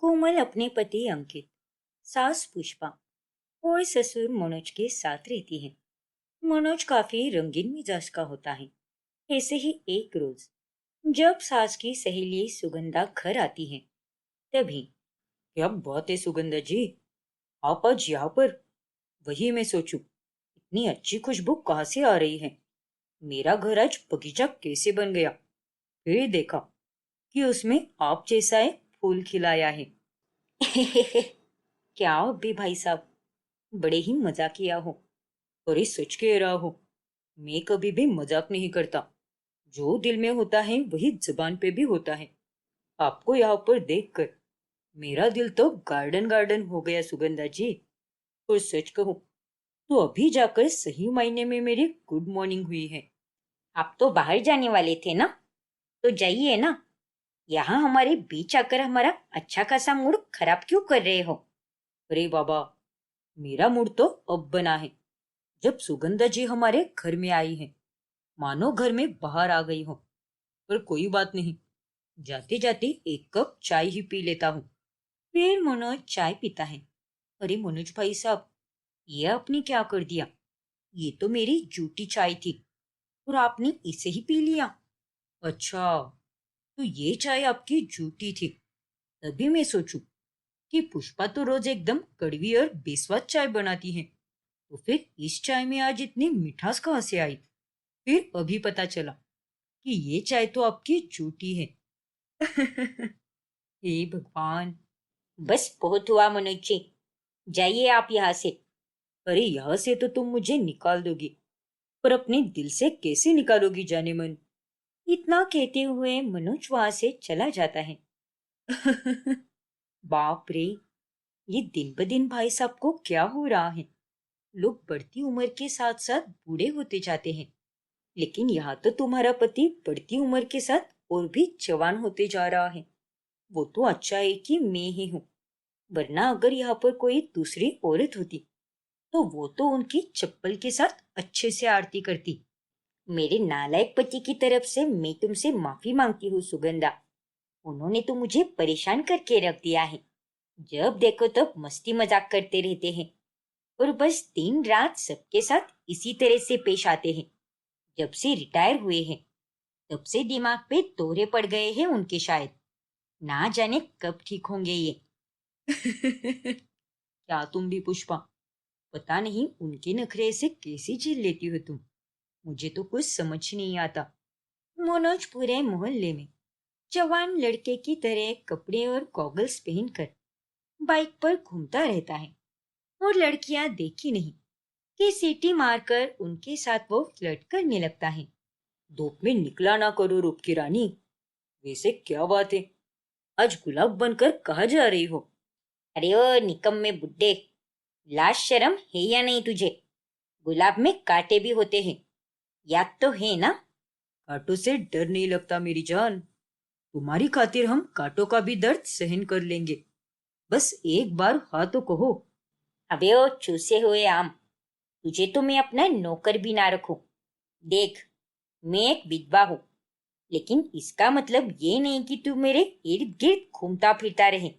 कोमल अपने पति अंकित, सास पुष्पा और ससुर मनोज के साथ रहती है। मनोज काफी रंगीन मिजाज का होता है। ऐसे ही एक रोज जब सास की सहेली सुगंधा घर आती है, तभी क्या बात है सुगंधा जी, आप आज यहाँ पर? वही मैं सोचूं, इतनी अच्छी खुशबू कहाँ से आ रही है। मेरा घर आज बगीचा कैसे बन गया। फिर देखा कि उसमें आप जैसा एक फूल खिलाया है। क्या अभी भाई साहब, बड़े ही मजाकिया हो। और ये सच कह रहा हो, मैं कभी भी मजाक नहीं करता। जो दिल में होता है वही जुबान पे भी होता है। आपको यहाँ पर देखकर मेरा दिल तो गार्डन गार्डन हो गया सुगंधा जी। और सच कहूँ तो अभी जाकर सही मायने में मेरी गुड मॉर्निंग हुई है। आप तो बाहर जाने वाले थे ना, तो जाइए ना। यहाँ हमारे बीच आकर हमारा अच्छा खासा मूड खराब क्यों कर रहे हो। अरे बाबा, मेरा मूड तो अब बना है जब सुगंधा जी हमारे घर में आई है। मानो घर में बाहर आ गई हो। पर कोई बात नहीं, जाते जाते एक कप चाय ही पी लेता हूँ। फिर मनोज चाय पीता है। अरे मनोज भाई साहब, ये आपने क्या कर दिया। ये तो मेरी जूठी चाय थी और आपने इसे ही पी लिया। अच्छा, तो ये चाय आपकी जूठी थी। तभी मैं सोचूं कि पुष्पा तो रोज एकदम कड़वी और बेस्वाद चाय बनाती है, तो फिर इस चाय में आज इतनी मिठास कहाँ से आई। फिर अभी पता चला कि ये चाय तो आपकी झूठी है। हे भगवान। बस बहुत हुआ मनोज जी, जाइए आप यहाँ से। अरे यहाँ से तो तुम मुझे निकाल दोगी, पर अपने दिल से कैसे निकालोगी जाने मन। इतना कहते हुए मनोज वहां से चला जाता है। बाप रे, ये दिन ब दिन भाई साहब को क्या हो रहा है। लोग बढ़ती उम्र के साथ साथ बूढ़े होते जाते हैं, लेकिन यहाँ तो तुम्हारा पति बढ़ती उम्र के साथ और भी जवान होते जा रहा है। वो तो अच्छा है कि मैं ही हूँ, वरना अगर यहाँ पर कोई दूसरी औरत होती तो वो तो उनकी चप्पल के साथ अच्छे से आरती करती। मेरे नालायक पति की तरफ से मैं तुमसे माफी मांगती हूँ सुगंधा। उन्होंने तो मुझे परेशान करके रख दिया है। जब देखो तब मस्ती मजाक करते रहते हैं और बस दिन रात सबके साथ इसी तरह से पेश आते हैं। जब से रिटायर हुए हैं, तब से दिमाग पे दौरे पड़ गए हैं उनके शायद। ना जाने कब ठीक होंगे ये। क्या तुम भी पुष्पा, पता नहीं उनके नखरे से कैसे झेल लेती हो तुम। मुझे तो कुछ समझ नहीं आता। मनोज पूरे मोहल्ले में जवान लड़के की तरह कपड़े और गॉगल्स पहनकर बाइक पर घूमता रहता है, और लड़कियां देखी नहीं कि सीटी मारकर उनके साथ वो फ्लर्ट करने लगता है। धूप में निकला ना करो रूप की रानी। वैसे क्या बात है, आज गुलाब बनकर कहाँ जा रही हो। अरे ओ निकम्मे बुड्ढे, लाज शर्म है या नहीं तुझे। गुलाब में कांटे भी होते हैं, याद तो है ना। कांटों से डर नहीं लगता मेरी जान। तुम्हारी खातिर हम कांटों का भी दर्द सहन कर लेंगे। बस एक बार हाँ तो कहो। अबे ओ चूसे हुए आम, तुझे तो मैं अपना नौकर भी ना रखूं। देख, मैं एक विधवा हूँ, लेकिन इसका मतलब ये नहीं कि तू मेरे इर्द गिर्द घूमता फिरता रहे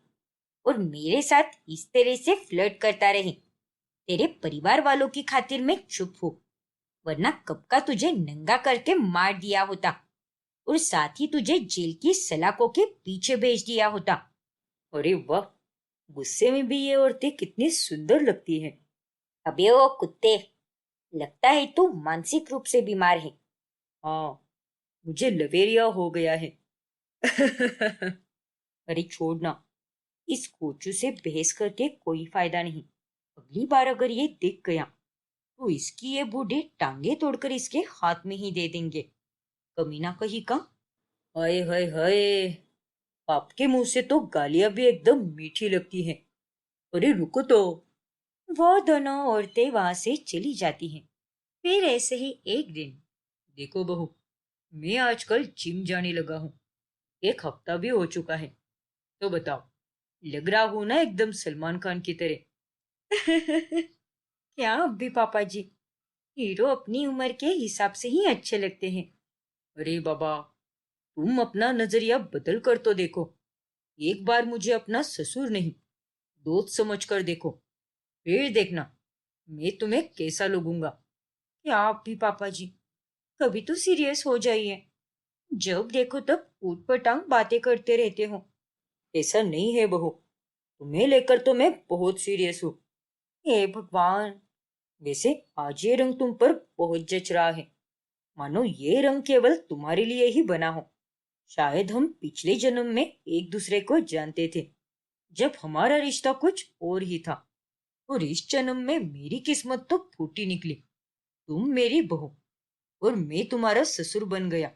और मेरे साथ इस तरह से फ्लर्ट करता रहे। तेरे परिवार वालों की खातिर मैं चुप हूँ, वरना कब का तुझे नंगा करके मार दिया होता और साथ ही तुझे जेल की सलाखों के पीछे भेज दिया होता। अरे वाह, गुस्से में भी ये औरतें कितनी सुंदर लगती हैं। अबे ओ कुत्ते, लगता है तू मानसिक रूप से बीमार है। हाँ, मुझे लवेरिया हो गया है। अरे छोड़ना, इस कोचू से बहस करके कोई फायदा नहीं। अगली बार अगर ये दिख गया तो इसकी ये बूढ़े टांगे तोड़कर इसके हाथ में ही दे देंगे। कमीना कहीं का। हाय हाय हाय, आपके मुंह से तो गालियां भी एकदम मीठी लगती हैं। अरे रुको तो। वो दोनों औरतें वहां से चली जाती हैं। फिर ऐसे ही एक दिन, देखो बहू, मैं आजकल जिम जाने लगा हूँ। एक हफ्ता भी हो चुका है। तो बताओ, लग रहा हूं ना एकदम सलमान खान की तरह। क्या अब भी पापा जी, हीरो अपनी उम्र के हिसाब से ही अच्छे लगते हैं। अरे बाबा, तुम अपना नजरिया बदल कर तो देखो। एक बार मुझे अपना ससुर नहीं, दोस्त समझकर देखो, फिर देखना मैं तुम्हें कैसा लगूंगा। क्या आप भी पापा जी, कभी तो सीरियस हो जाइए। जब देखो तब ऊटपटांग बातें करते रहते हो। ऐसा नहीं है बहू, तुम्हें लेकर तो मैं बहुत सीरियस हूँ। हे भगवान, वैसे आज ये रंग तुम पर बहुत जच रहा है, मानो ये रंग केवल तुम्हारे लिए ही बना हो। शायद हम पिछले जन्म में एक दूसरे को जानते थे, जब हमारा रिश्ता कुछ और ही था। और इस जन्म में मेरी किस्मत तो फूटी निकली। तुम मेरी बहू और मैं तुम्हारा ससुर बन गया,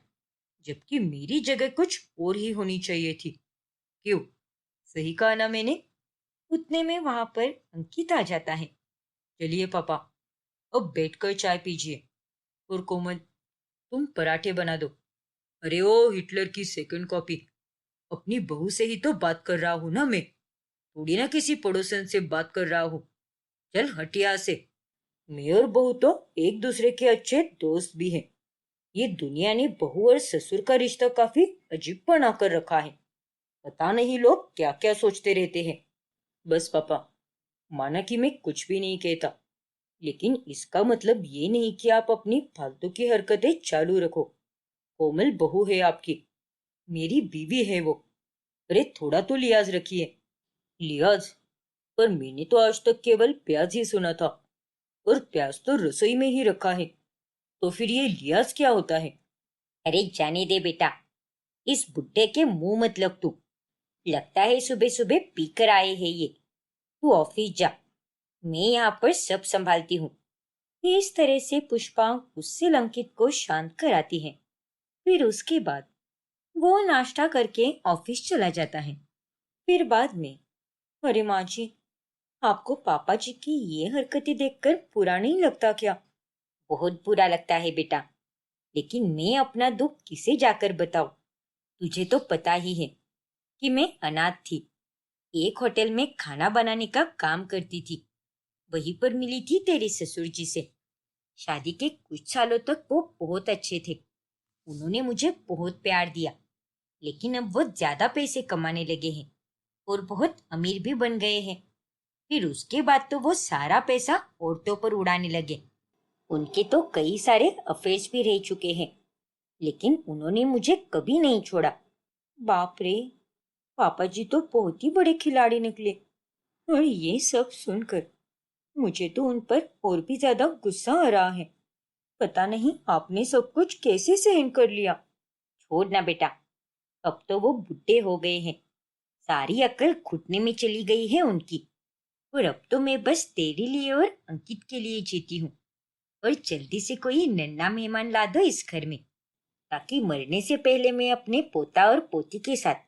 जबकि मेरी जगह कुछ और ही होनी चाहिए थी। क्यों, सही कहा ना मैंने? उतने में वहां पर अंकित आ जाता है। चलिए पापा, अब बैठकर चाय पीजिए। और कोमल, तुम पराठे बना दो। अरे ओ हिटलर की सेकंड कॉपी, अपनी बहू से ही तो बात कर रहा हूं ना मैं, थोड़ी ना किसी पड़ोसन से बात कर रहा हूँ। चल हट यहाँ से। मैं और बहू तो एक दूसरे के अच्छे दोस्त भी हैं। ये दुनिया ने बहू और ससुर का रिश्ता काफी अजीब बना कर रखा है। पता नहीं लोग क्या क्या सोचते रहते हैं। बस पापा, माना कि मैं कुछ भी नहीं कहता, लेकिन इसका मतलब ये नहीं कि आप अपनी फालतू की हरकतें चालू रखो। कोमल बहू है आपकी, मेरी बीवी है वो। अरे थोड़ा तो लिहाज रखिए। लिहाज? पर मैंने तो आज तक केवल प्याज ही सुना था, और प्याज तो रसोई में ही रखा है। तो फिर ये लिहाज क्या होता है? अरे जाने दे बेटा, इस बुड्ढे के मुंह मत लग तू। लगता है सुबह सुबह पीकर आए हैं ये। तू ऑफिस जा, मैं यहाँ पर सब संभालती हूँ। इस तरह से पुष्पा उससे अंकित को शांत कराती है। फिर उसके बाद वो नाश्ता करके ऑफिस चला जाता है। फिर बाद में, अरे माँ जी, आपको पापा जी की ये हरकतें देखकर बुरा नहीं लगता क्या? बहुत बुरा लगता है बेटा, लेकिन मैं अपना दुख किसे जाकर बताऊं? तुझे तो पता ही है कि मैं अनाथ थी। एक होटल में खाना बनाने का काम करती थी। वहीं पर मिली थी तेरे ससुर जी से। शादी के कुछ सालों तक वो बहुत अच्छे थे। उन्होंने मुझे बहुत प्यार दिया, लेकिन अब वो ज्यादा पैसे कमाने लगे हैं और बहुत अमीर भी बन गए हैं। फिर उसके बाद तो वो सारा पैसा औरतों पर उड़ाने लगे। उनके तो कई सारे अफेयर्स भी रह चुके हैं, लेकिन उन्होंने मुझे कभी नहीं छोड़ा। बाप रे, पापा जी तो बहुत ही बड़े खिलाड़ी निकले। और ये सब सुनकर मुझे तो उन पर और भी ज्यादा गुस्सा आ रहा है। पता नहीं आपने सब कुछ कैसे सहन कर लिया। छोड़ ना बेटा, अब तो वो बुढ़े हो गए हैं। सारी अक्ल घुटने में चली गई है उनकी। और अब तो मैं बस तेरे लिए और अंकित के लिए जीती हूँ। और जल्दी से कोई नन्हा मेहमान ला दो इस घर में, ताकि मरने से पहले मैं अपने पोता और पोती के साथ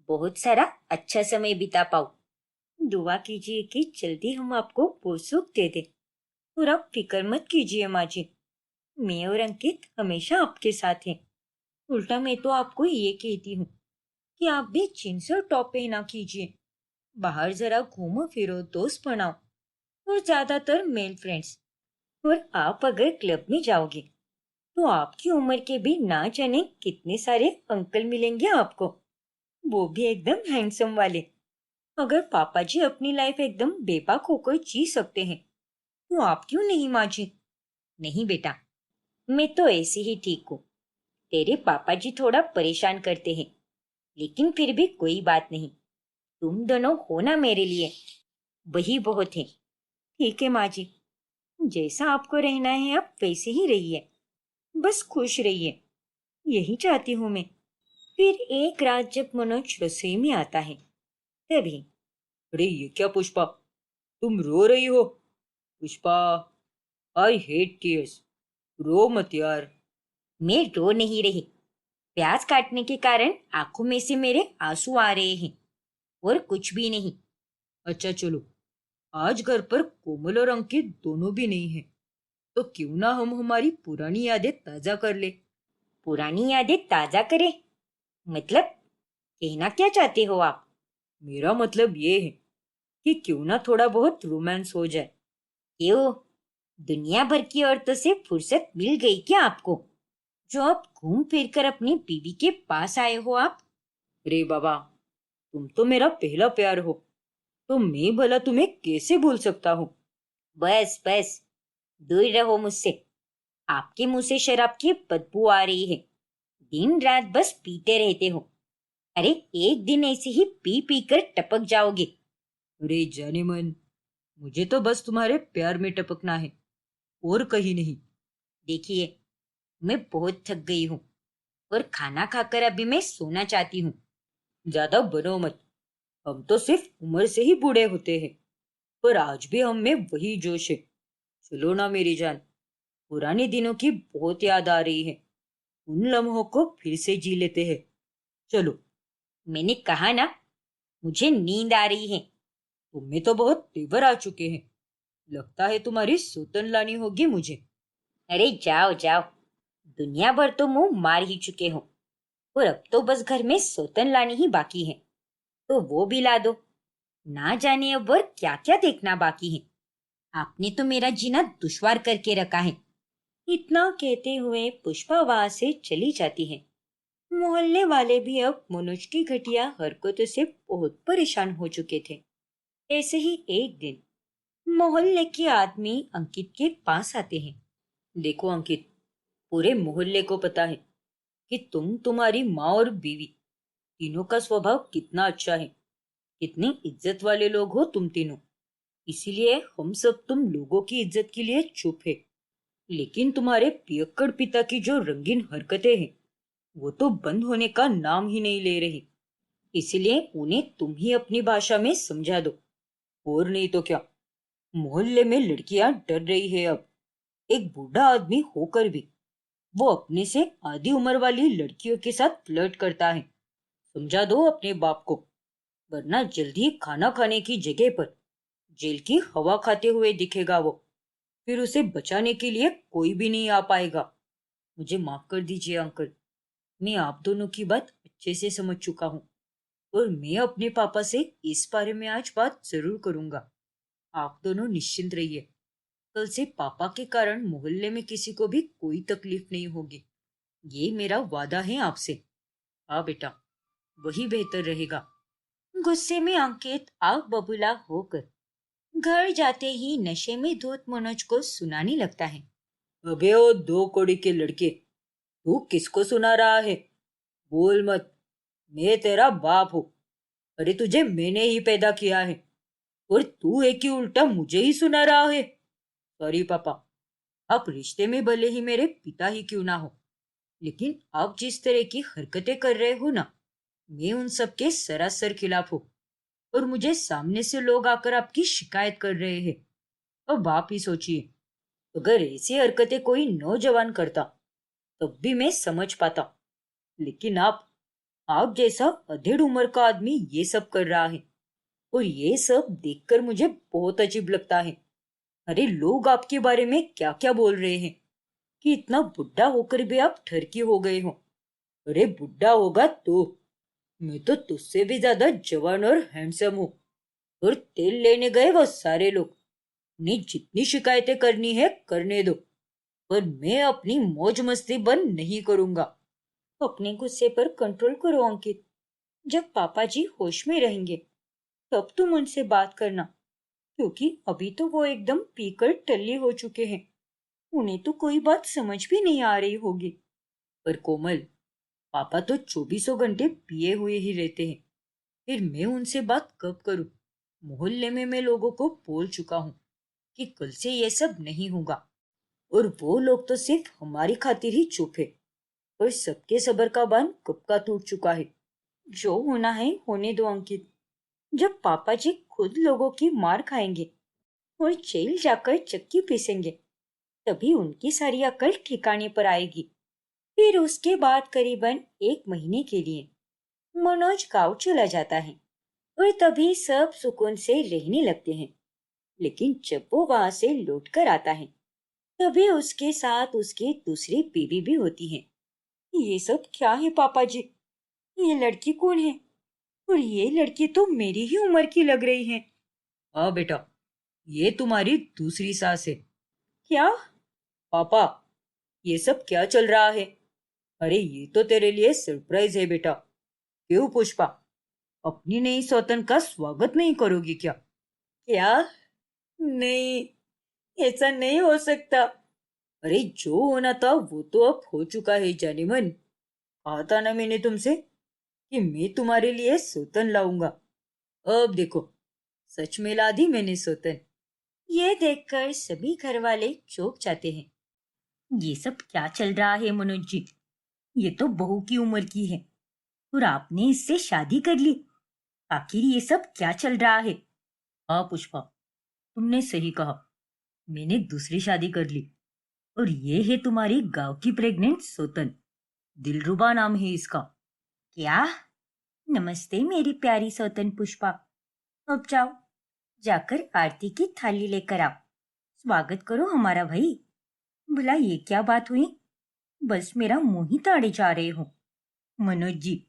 बहुत सारा अच्छा समय बिता पाऊँ। दुआ कीजिए कि जल्दी हम आपको वो सुख दे दें। और आप फिक्र मत कीजिए माँ जी, मैं और अंकित हमेशा आपके साथ हैं। उल्टा मैं तो आपको ये कहती हूँ कि आप भी जींस और टॉप पहना कीजिए। बाहर जरा घूमो फिरो, दोस्त बनाओ, और ज्यादातर मेल फ्रेंड्स। और आप अगर क्लब में जाओगे तो आपकी उम्र के भी ना जाने कितने सारे अंकल मिलेंगे आपको, वो भी एकदम हैंडसम वाले। अगर पापा जी अपनी लाइफ एकदम बेबाक होकर जी सकते हैं, तो आप क्यों नहीं माँ जी? नहीं बेटा, मैं तो ऐसे ही ठीक हूँ। तेरे पापा जी थोड़ा परेशान करते हैं, लेकिन फिर भी कोई बात नहीं। तुम दोनों हो ना मेरे लिए, वही बहुत है। ठीक है माँ जी, जैसा आपको रहना है आप वैसे ही रहिए, बस खुश रहिए, यही चाहती हूँ मैं। फिर एक रात जब मनोज रसोई में आता है, तभी, अरे ये क्या पुष्पा, तुम रो रही हो? पुष्पा, आई हेट टीयर्स, रो मत यार। मैं रो नहीं रही, प्याज काटने के कारण आंखों में से मेरे आंसू आ रहे हैं, और कुछ भी नहीं। अच्छा चलो, आज घर पर कोमल और अंकित दोनों भी नहीं है, तो क्यों ना हम हमारी पुरानी यादें ताजा कर ले। पुरानी यादें ताजा करें? मतलब कहना क्या चाहते हो आप? मेरा मतलब ये है कि क्यों ना थोड़ा बहुत रोमांस हो जाए। क्यों, दुनिया भर की औरतों से फुर्सत मिल गई क्या आपको, जो आप घूम फिर कर अपनी बीवी के पास आए हो आप? अरे बाबा, तुम तो मेरा पहला प्यार हो, तो मैं भला तुम्हें कैसे भूल सकता हूँ। बस बस, दूर रहो मुझसे। आपके मुंह से शराब की बदबू आ रही है। दिन रात बस पीते रहते हो। अरे एक दिन ऐसे ही पी पी कर टपक जाओगे। अरे जाने मन, मुझे तो बस तुम्हारे प्यार में टपकना है, और कहीं नहीं। देखिए, मैं बहुत थक गई हूँ और खाना खाकर अभी मैं सोना चाहती हूँ। ज्यादा बनो मत, हम तो सिर्फ उम्र से ही बूढ़े होते हैं, पर आज भी हम में वही जोश है। चलो ना मेरी जान, पुराने दिनों की बहुत याद आ रही है। उन लम्हों को फिर से जी लेते हैं। चलो। मैंने कहा ना, मुझे नींद आ रही है। तुम्हें तो बहुत तेवर आ चुके हैं। लगता है तुम्हारी सौतन लानी होगी मुझे। अरे जाओ जाओ, दुनिया भर तो मुंह मार ही चुके हो, और अब तो बस घर में सौतन लानी ही बाकी है। तो वो भी ला दो। ना जाने अब और क्या क्या देखना बाकी है। आपने तो मेरा जीना दुश्वार करके रखा है। इतना कहते हुए पुष्पा वहां से चली जाती है। मोहल्ले वाले भी अब मनोज की घटिया हरकतों से बहुत परेशान हो चुके थे। ऐसे ही एक दिन मोहल्ले के आदमी अंकित के पास आते हैं। देखो अंकित, पूरे मोहल्ले को पता है कि तुम्हारी माँ और बीवी तीनों का स्वभाव कितना अच्छा है। कितनी इज्जत वाले लोग हो तुम तीनों। इसीलिए हम सब तुम लोगों की इज्जत के लिए चुप है। लेकिन तुम्हारे पियक्कड़ पिता की जो रंगीन हरकतें हैं, वो तो बंद होने का नाम ही नहीं ले रही। इसलिए उन्हें तुम ही अपनी भाषा में समझा दो। और नहीं तो क्या, मोहल्ले में लड़कियां डर रही है अब। एक बूढ़ा आदमी होकर भी वो अपने से आधी उम्र वाली लड़कियों के साथ फ्लर्ट करता है। समझा दो अपने बाप को, वरना जल्दी खाना खाने की जगह पर जेल की हवा खाते हुए दिखेगा वो। फिर उसे बचाने के लिए कोई भी नहीं आ पाएगा। मुझे माफ कर दीजिए अंकल, मैं आप दोनों की बात अच्छे से समझ चुका हूँ, और मैं अपने पापा से इस बारे में आज बात जरूर करूंगा। आप दोनों निश्चिंत रहिए। कल से पापा के कारण मोहल्ले में किसी को भी कोई तकलीफ नहीं होगी। ये मेरा वादा है आपसे। हाँ बेटा, वही बेहतर रहेगा। गुस्से में अंकित आग बबूला होकर घर जाते ही नशे में धुत मनोज को सुनाने लगता है। अबे ओ दो कौड़ी के लड़के, तू किसको सुना रहा है? बोल मत, मैं तेरा बाप हूँ। अरे तुझे मैंने ही पैदा किया है, और तू एक ही उल्टा मुझे ही सुना रहा है। सॉरी पापा, आप रिश्ते में भले ही मेरे पिता ही क्यों ना हो, लेकिन आप जिस तरह की हरकतें कर रहे हो ना, मैं उन सब के सरासर खिलाफ हूँ। और मुझे सामने से लोग आकर आपकी शिकायत कर रहे हैं। अब आप ही सोचिए, अगर ऐसी हरकतें कोई नौजवान करता तब भी मैं समझ पाता, लेकिन आप जैसा अधेड़ उम्र का आदमी ये सब कर रहा है, और ये सब देखकर मुझे बहुत अजीब लगता है। अरे लोग आपके बारे में क्या क्या बोल रहे हैं कि इतना बुढ़ा होकर भी आप ठरकी हो गए हो। अरे बुढ़ा होगा तो मैं तो तुझसे भी ज्यादा जवान और हैंडसम हूँ। और तेल लेने गए वो सारे लोग, उन्हें जितनी शिकायतें करनी है करने दो, पर मैं अपनी मौज मस्ती बंद नहीं करूंगा। अपने गुस्से पर कंट्रोल करो अंकित। जब पापा जी होश में रहेंगे तब तुम उनसे बात करना, क्योंकि अभी तो वो एकदम पीकर टल्ले हो चुके हैं। उन्हें तो कोई बात समझ भी नहीं आ रही होगी। पर कोमल, पापा तो चौबीसों घंटे पिए हुए ही रहते हैं। फिर मैं उनसे बात कब करूं? मोहल्ले में मैं लोगों को बोल चुका हूँ कि कल से ये सब नहीं होगा, और वो लोग तो सिर्फ हमारी खातिर ही चुप है। और सबके सबर का बांध कब का टूट चुका है। जो होना है होने दो अंकित। जब पापा जी खुद लोगों की मार खाएंगे और जेल जाकर चक्की पीसेंगे, तभी उनकी सारी अकल ठिकाने पर आएगी। फिर उसके बाद करीबन एक महीने के लिए मनोज गांव चला जाता है, और तभी सब सुकून से रहने लगते हैं। लेकिन जब वो वहां से लौट कर आता है, तभी उसके साथ उसकी दूसरी बीवी भी होती है। ये सब क्या है पापा जी? ये लड़की कौन है? और ये लड़की तो मेरी ही उम्र की लग रही है। हाँ बेटा, ये तुम्हारी दूसरी सास है। क्या? पापा, ये सब क्या चल रहा है? अरे ये तो तेरे लिए सरप्राइज है बेटा। क्यों पुष्पा, अपनी नई सौतन का स्वागत नहीं करोगी क्या? क्या? नहीं, ऐसा नहीं हो सकता। अरे जो होना था वो तो अब हो चुका है जाने मन। कहा था ना मैंने तुमसे कि मैं तुम्हारे लिए सौतन लाऊंगा। अब देखो, सच में ला दी मैंने सौतन। ये देखकर सभी घर वाले चौंक जाते हैं। ये सब क्या चल रहा है मनोज जी? ये तो बहू की उम्र की है और आपने इससे शादी कर ली। आखिर ये सब क्या चल रहा है? हाँ पुष्पा, तुमने सही कहा। मैंने दूसरी शादी कर ली और ये है तुम्हारी गांव की प्रेग्नेंट सौतन। दिलरुबा नाम है इसका। क्या? नमस्ते मेरी प्यारी सौतन पुष्पा। अब जाओ, जाकर आरती की थाली लेकर आओ। स्वागत करो हमारा भाई। भला ये क्या बात हुई? बस मेरा मुंह ही ताड़े जा रहे हो। मनोज जी,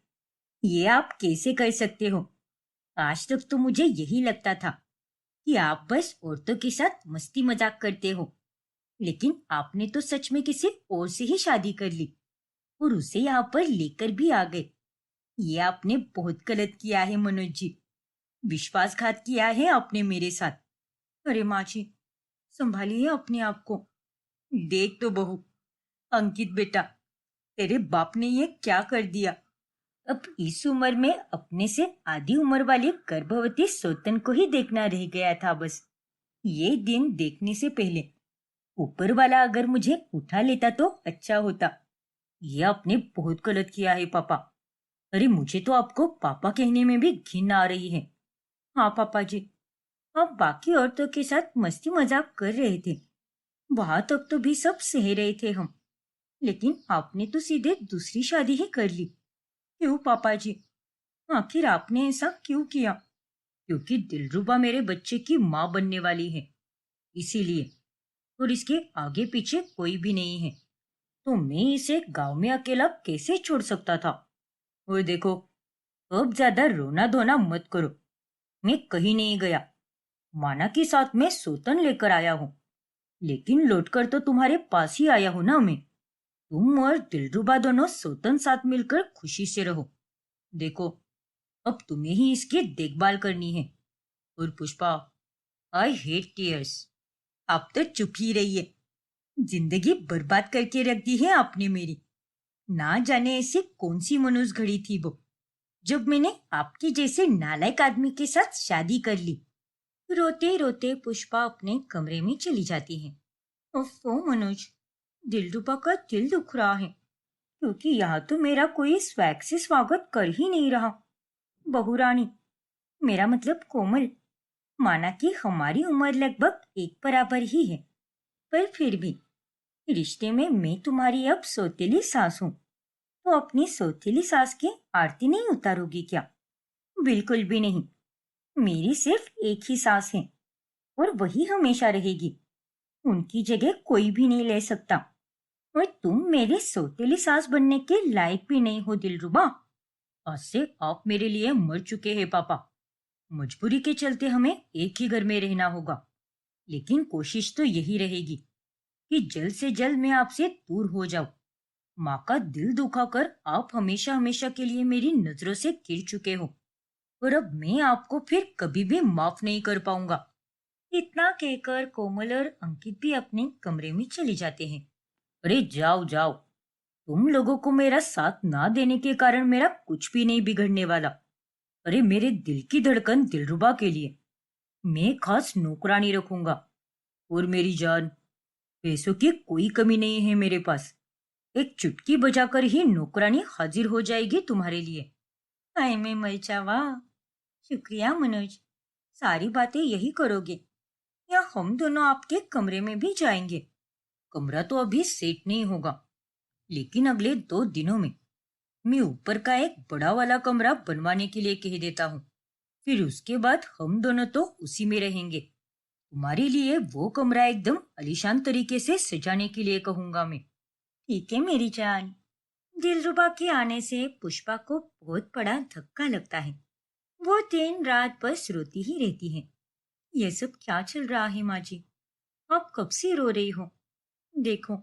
ये आप कैसे कर सकते हो? आज तक तो मुझे यही लगता था कि आप बस औरतों के साथ मस्ती मजाक करते हो, लेकिन आपने तो सच में किसी और से ही शादी कर ली और उसे यहाँ पर लेकर भी आ गए। ये आपने बहुत गलत किया है मनोज जी। विश्वासघात किया है आपने मेरे साथ। अरे माँ जी, संभालिए अपने आप को। देख तो बहू, अंकित बेटा, तेरे बाप ने ये क्या कर दिया। अब इस उम्र में अपने से आधी उम्र वाली गर्भवती सौतन को ही देखना रह गया था बस। ये दिन देखने से पहले ऊपर वाला अगर मुझे उठा लेता तो अच्छा होता। ये आपने बहुत गलत किया है पापा। अरे मुझे तो आपको पापा कहने में भी घिन आ रही है। हाँ पापा जी, आप बाकी औरतों के साथ मस्ती मजाक कर रहे थे, वहां तक तो भी सब सह रहे थे हम, लेकिन आपने तो सीधे दूसरी शादी ही कर ली। क्यों पापा जी? आखिर आपने ऐसा क्यों किया? क्योंकि दिलरुबा मेरे बच्चे की माँ बनने वाली है, इसीलिए। और इसके आगे पीछे कोई भी नहीं है, तो मैं इसे गांव में अकेला कैसे छोड़ सकता था? और देखो, अब ज्यादा रोना धोना मत करो। मैं कहीं नहीं गया। माना कि साथ में सौतन लेकर आया हूँ, लेकिन लौटकर तो तुम्हारे पास ही आया हूं ना मैं। तुम और दिलरुबा दोनों सौतन साथ मिलकर खुशी से रहो। देखो, अब तुम्हें ही इसकी देखभाल करनी है। और पुष्पा, आई हेट टीयर्स। आप तो चुप ही रहिए। जिंदगी बर्बाद करके रख दी है आपने मेरी। ना जाने ऐसी कौन सी मनोज घड़ी थी वो, जब मैंने आपके जैसे नालायक आदमी के साथ शादी कर ली। रोते रोते पुष्पा अपने कमरे में चली जाती है। ओफो मनोज, दिलरुबा का दिल दुख रहा है, क्योंकि यहाँ तो मेरा कोई स्वैग से स्वागत कर ही नहीं रहा। बहू रानी, मेरा मतलब कोमल, माना कि हमारी उम्र लगभग एक बराबर ही है, पर फिर भी रिश्ते में मैं तुम्हारी अब सौतेली सास हूँ, तो अपनी सौतेली सास की आरती नहीं उतारोगी क्या? बिल्कुल भी नहीं। मेरी सिर्फ एक ही सास है और वही हमेशा रहेगी। उनकी जगह कोई भी नहीं ले सकता। और तुम मेरी सौतेली सास बनने के लायक भी नहीं हो दिलरुबा। आज से आप मेरे लिए मर चुके हैं पापा। मजबूरी के चलते हमें एक ही घर में रहना होगा, लेकिन कोशिश तो यही रहेगी कि जल्द से जल्द मैं आपसे दूर हो जाऊं। माँ का दिल दुखाकर आप हमेशा हमेशा के लिए मेरी नजरों से गिर चुके हो, और अब मैं आपको फिर कभी भी माफ नहीं कर पाऊंगा। इतना कहकर कोमल और अंकित भी अपने कमरे में चले जाते हैं। अरे जाओ जाओ, तुम लोगों को मेरा साथ ना देने के कारण मेरा कुछ भी नहीं बिगड़ने वाला। अरे मेरे दिल की धड़कन दिलरुबा के लिए मैं खास नौकरानी रखूंगा। और मेरी जान, पैसों की कोई कमी नहीं है मेरे पास। एक चुटकी बजाकर ही नौकरानी हाजिर हो जाएगी तुम्हारे लिए। हाय मैं मर जावा। शुक्रिया मनोज, सारी बातें यही करोगे या हम दोनों आपके कमरे में भी जाएंगे? कमरा तो अभी सेट नहीं होगा, लेकिन अगले 2 दिनों में मैं ऊपर का एक बड़ा वाला कमरा बनवाने के लिए कह देता हूँ। फिर उसके बाद हम दोनों तो उसी में रहेंगे। तुम्हारे लिए वो कमरा एकदम आलीशान तरीके से सजाने के लिए कहूंगा मैं। ठीक है मेरी जान। दिलरुबा के आने से पुष्पा को बहुत बड़ा धक्का लगता है। वो दिन रात बस रोती ही रहती है। ये सब क्या चल रहा है माँ जी? आप कब से रो रही हो? देखो,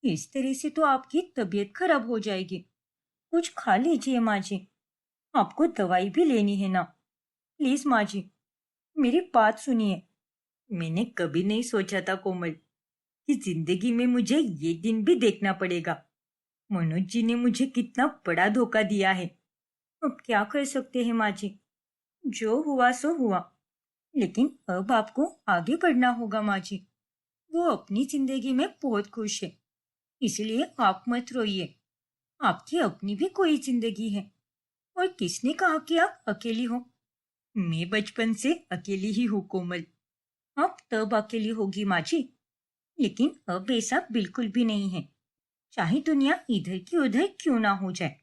इस तरह से तो आपकी तबीयत खराब हो जाएगी। कुछ खा लीजिए माँ जी। आपको दवाई भी लेनी है ना। प्लीज माँ जी, मेरी बात सुनिए। मैंने कभी नहीं सोचा था कोमल कि जिंदगी में मुझे ये दिन भी देखना पड़ेगा। मनोज जी ने मुझे कितना बड़ा धोखा दिया है। अब क्या कर सकते हैं माँ जी, जो हुआ सो हुआ। लेकिन अब आपको आगे बढ़ना होगा माँ जी। वो अपनी जिंदगी में बहुत खुश है, इसलिए आप मत रोइए। आपकी अपनी भी कोई जिंदगी है। और किसने कहा कि आप अकेली हो? मैं बचपन से अकेली ही हूँ कोमल। आप तब अकेली होगी माँ जी, लेकिन अब ऐसा बिल्कुल भी नहीं है। चाहे दुनिया इधर की उधर क्यों ना हो जाए,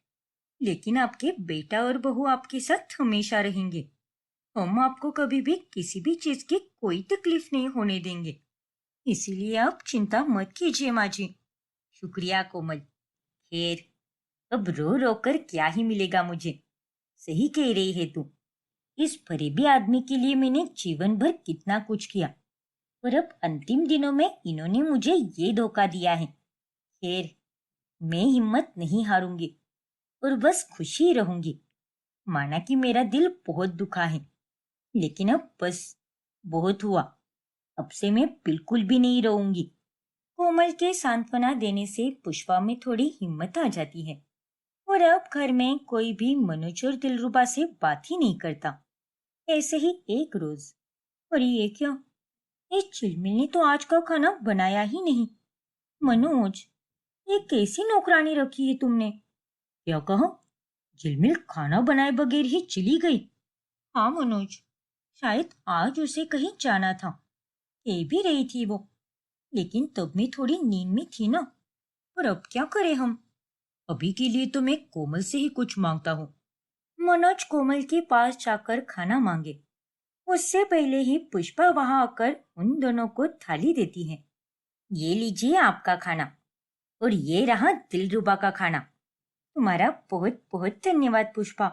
लेकिन आपके बेटा और बहू आपके साथ हमेशा रहेंगे। हम आपको कभी भी किसी भी चीज की कोई तकलीफ नहीं होने देंगे। इसीलिए आप चिंता मत कीजिए माँ जी। शुक्रिया कोमल। खैर, अब रो रो कर क्या ही मिलेगा मुझे। सही कह रही है तू। इस फरेबी आदमी के लिए मैंने जीवन भर कितना कुछ किया, और अब अंतिम दिनों में इन्होंने मुझे ये धोखा दिया है। खैर, मैं हिम्मत नहीं हारूंगी और बस खुशी रहूंगी। माना कि मेरा दिल बहुत दुखा है, लेकिन अब बस बहुत हुआ। अब से मैं बिल्कुल भी नहीं रहूंगी। कोमल के सांत्वना देने से पुष्पा में थोड़ी हिम्मत आ जाती है, और अब घर में कोई भी मनोज और दिलरुबा से बात ही नहीं करता। ऐसे ही एक रोज, और ये क्या, ये चिलमिल ने तो आज का खाना बनाया ही नहीं। मनोज, ये कैसी नौकरानी रखी है तुमने? क्या कहा? झिलमिल खाना बनाए बगैर ही चली गई? हाँ मनोज, शायद आज उसे कहीं जाना था। कह भी रही थी वो, लेकिन तब मैं थोड़ी नींद में थी ना। और अब क्या करें हम? अभी के लिए तो मैं कोमल से ही कुछ मांगता हूँ। मनोज कोमल के पास जाकर खाना मांगे, उससे पहले ही पुष्पा वहां आकर उन दोनों को थाली देती है। ये लीजिए आपका खाना, और ये रहा दिलरुबा का खाना। तुम्हारा बहुत बहुत धन्यवाद पुष्पा।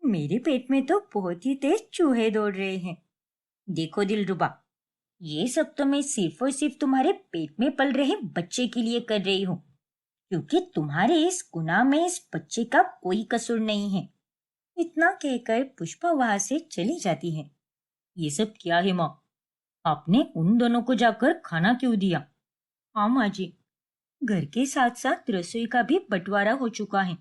मेरे पेट में तो बहुत ही तेज चूहे दौड़ रहे हैं। देखो दिलरुबा, ये सब तो मैं सिर्फ और सिर्फ तुम्हारे पेट में पल रहे बच्चे के लिए कर रही हूँ, क्योंकि तुम्हारे इस गुनाह में इस बच्चे का कोई कसूर नहीं है। इतना कहकर पुष्पा वहां से चली जाती है। ये सब क्या है माँ? आपने उन दोनों को जाकर खाना क्यों दिया? हाँ माँ जी, घर के साथ साथ रसोई का भी बंटवारा हो चुका है।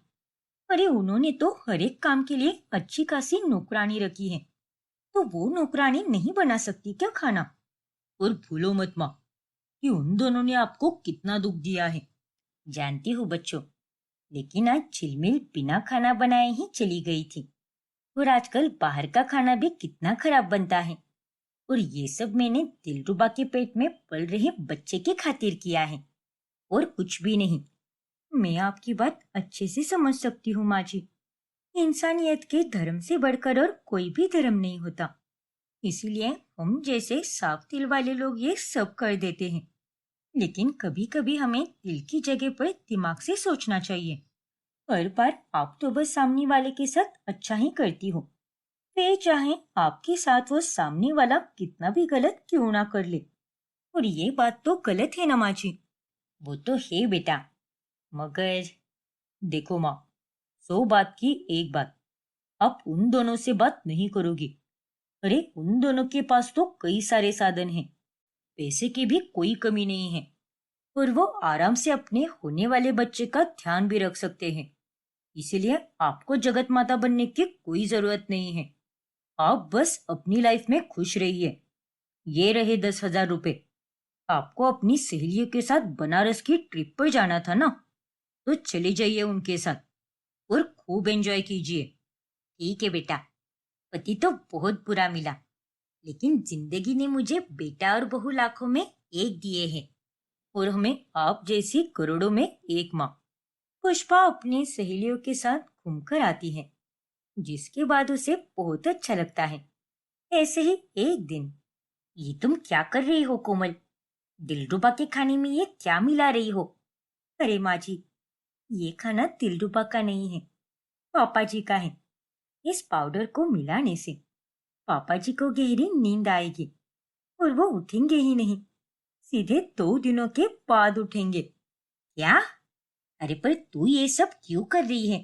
अरे उन्होंने तो हर एक काम के लिए अच्छी खासी नौकरानी रखी है, तो वो नौकरानी नहीं बना सकती क्या खाना? और भूलो मत माँ कि उन दोनों ने आपको कितना दुख दिया है। जानती हूँ बच्चों, लेकिन आज झिलमिल बिना खाना बनाए ही चली गई थी। और आजकल बाहर का खाना भी कितना खराब बनता है। और ये सब मैंने दिलरुबा के पेट में पल रहे बच्चे के खातिर किया है, और कुछ भी नहीं। मैं आपकी बात अच्छे से समझ सकती हूँ माँ जी। इंसानियत के धर्म से बढ़कर और कोई भी धर्म नहीं होता। इसीलिए हम जैसे साफ दिल वाले लोग ये सब कर देते हैं। लेकिन कभी कभी हमें दिल की जगह पर दिमाग से सोचना चाहिए। हर बार आप तो बस सामने वाले के साथ अच्छा ही करती हो, फिर चाहे आपके साथ वो सामने वाला कितना भी गलत क्यों ना कर ले। और ये बात तो गलत है ना माँ जी? वो तो है बेटा, मगर देखो माँ, 100 बात की एक बात, आप उन दोनों से बात नहीं करोगी। अरे उन दोनों के पास तो कई सारे साधन हैं, पैसे की भी कोई कमी नहीं है, और वो आराम से अपने होने वाले बच्चे का ध्यान भी रख सकते हैं। इसीलिए आपको जगत माता बनने की कोई जरूरत नहीं है। आप बस अपनी लाइफ में खुश रहिए। ये रहे 10,000 रुपए। आपको अपनी सहेलियों के साथ बनारस की ट्रिप पर जाना था ना, तो चले जाइए उनके साथ और खूब एंजॉय कीजिए। ठीक है बेटा, पति तो बहुत बुरा मिला, लेकिन जिंदगी ने मुझे बेटा और बहू लाखों में एक दिए हैं, और हमें आप जैसी करोड़ों में एक माँ। पुष्पा अपनी सहेलियों के साथ घूमकर आती है, जिसके बाद उसे बहुत अच्छा लगता है। ऐसे ही एक दिन, ये तुम क्या कर रही हो कोमल? दिलरुबा के खाने में ये क्या मिला रही हो? अरे माँ जी, ये खाना दिलरुबा का नहीं है, पापा जी का है। इस पाउडर को मिलाने से पापा जी को गहरी नींद आएगी, और वो उठेंगे ही नहीं, सीधे 2 दिनों के बाद उठेंगे। क्या? अरे पर तू ये सब क्यों कर रही है?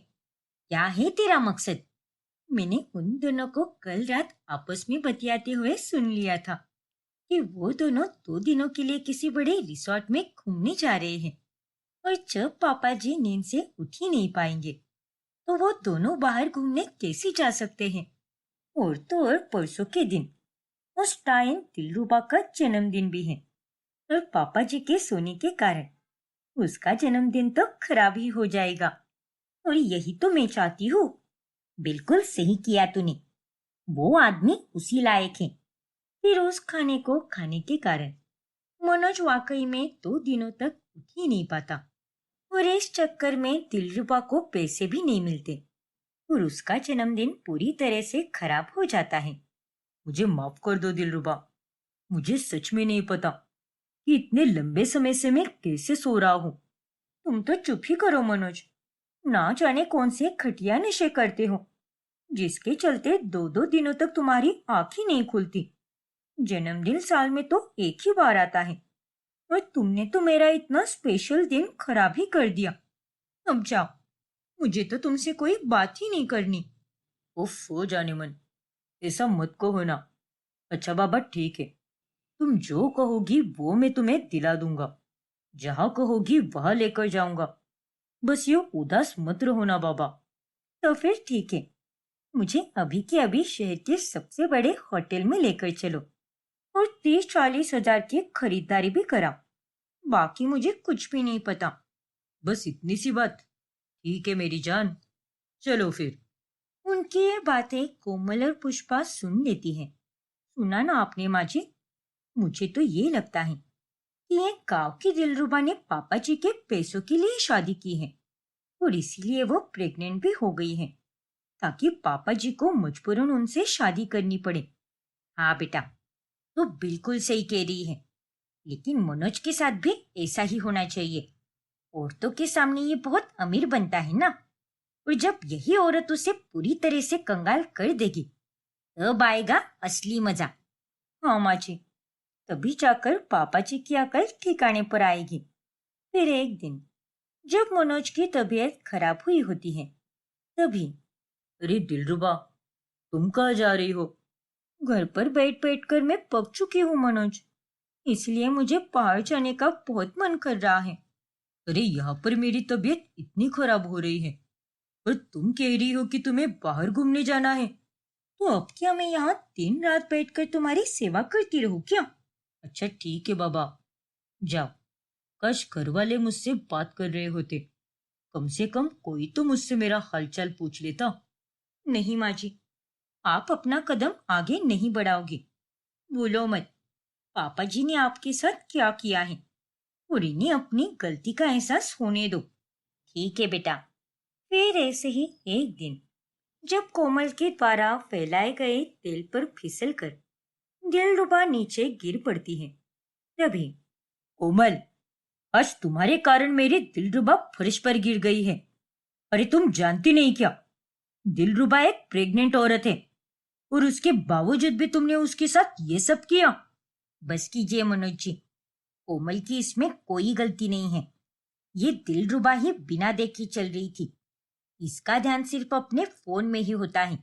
क्या है तेरा मकसद? मैंने उन दोनों को कल रात आपस में बतियाते हुए सुन लिया था कि वो दोनों 2 दिनों के लिए किसी बड़े रिसोर्ट में घूमने जा रहे हैं। और जब पापा जी नींद से उठ ही नहीं पाएंगे तो वो दोनों बाहर घूमने कैसे जा सकते हैं। और तो और परसों के दिन उस टाइम दिलरुबा का जन्मदिन भी है। और पापा जी के सोने के कारण उसका जन्मदिन तो खराब ही हो जाएगा। और यही तो मैं चाहती हूँ। बिल्कुल सही किया तूने। वो आदमी उसी लायक है। फिर उस खाने को खाने के कारण मनोज वाकई में 2 दिनों तक उठ ही नहीं पाता। और इस चक्कर में दिलरुबा को पैसे भी नहीं मिलते और उसका जन्मदिन पूरी तरह से खराब हो जाता है। मुझे माफ कर दो दिलरुबा। मुझे सच में नहीं पता कि इतने लंबे समय से मैं कैसे सो रहा हूँ। तुम तो चुप ही करो मनोज। ना जाने कौन से खटिया नशे करते हो जिसके चलते 2 दिनों तक तुम्हारी आंख ही नहीं खुलती। जन्मदिन साल में तो एक ही बार आता है और तुमने तो मेरा इतना स्पेशल दिन खराब ही कर दिया। अब जाओ। मुझे तो तुमसे कोई बात ही नहीं करनी। उफ हो जाने मन। ऐसा मत कहो ना। अच्छा बाबा ठीक है। तुम जो कहोगी वो मैं तुम्हें दिला दूंगा। जहाँ कहोगी वहां लेकर जाऊंगा। बस ये उदास मत रहो ना बाबा। तो फिर ठीक है। मुझे अभी के अभी शहर के सबसे बड़े होटल में लेकर चलो और 30-40 हजार की खरीदारी भी कराओ। बाकी मुझे कुछ भी नहीं पता। बस इतनी सी बात। ठीक है मेरी जान। चलो फिर। उनकी ये बातें कोमल और पुष्पा सुन लेती हैं। सुना ना आपने माँ जी। मुझे तो ये लगता है कि ये गांव की दिलरुबा ने पापा जी के पैसों के लिए शादी की है और इसीलिए वो प्रेग्नेंट भी हो गई है ताकि पापा जी को मजबूरन उनसे शादी करनी पड़े। हाँ बेटा, तो बिल्कुल सही कह रही है। लेकिन मनोज के साथ भी ऐसा ही होना चाहिए। औरतों के सामने ये बहुत अमीर बनता है ना। और जब यही औरत उसे पूरी तरह से कंगाल कर देगी तब आएगा असली मजा। हाँ माँ जी। तभी जाकर पापा जी की अकल ठिकाने पर आएगी। फिर एक दिन जब मनोज की तबीयत खराब हुई होती है तभी। अरे दिलरुबा, तुम कहाँ जा रही हो? घर पर बैठ बैठ कर मैं पक चुकी हूँ मनोज। इसलिए मुझे पहाड़ जाने का बहुत मन कर रहा है। अरे यहाँ पर मेरी तबीयत इतनी खराब हो रही है और तुम कह रही हो कि तुम्हें बाहर घूमने जाना है। तो अब क्या मैं यहाँ दिन रात बैठकर तुम्हारी सेवा करती रहूं क्या? अच्छा ठीक है बाबा, जाओ। काश घर वाले मुझसे बात कर रहे होते। कम से कम कोई तो मुझसे मेरा हालचाल पूछ लेता। नहीं माँ जी, आप अपना कदम आगे नहीं बढ़ाओगे। बोलो मत। पापा जी ने आपके साथ क्या किया है और इन्हें अपनी गलती का एहसास होने दो। ठीक है बेटा। फिर ऐसे ही एक दिन जब कोमल के द्वारा फैलाए गए तेल पर फिसलकर दिलरुबा नीचे गिर पड़ती है तभी। कोमल, आज तुम्हारे कारण मेरी दिलरुबा फर्श पर गिर गई है। अरे तुम जानती नहीं क्या? दिलरुबा एक प्रेग्नेंट औरत है और उसके बावजूद भी तुमने उसके साथ ये सब किया। बस कीजिए मनोज जी। कोमल की इसमें कोई गलती नहीं है। ये दिलरुबा ही बिना देखे चल रही थी। इसका ध्यान सिर्फ अपने फोन में ही होता है।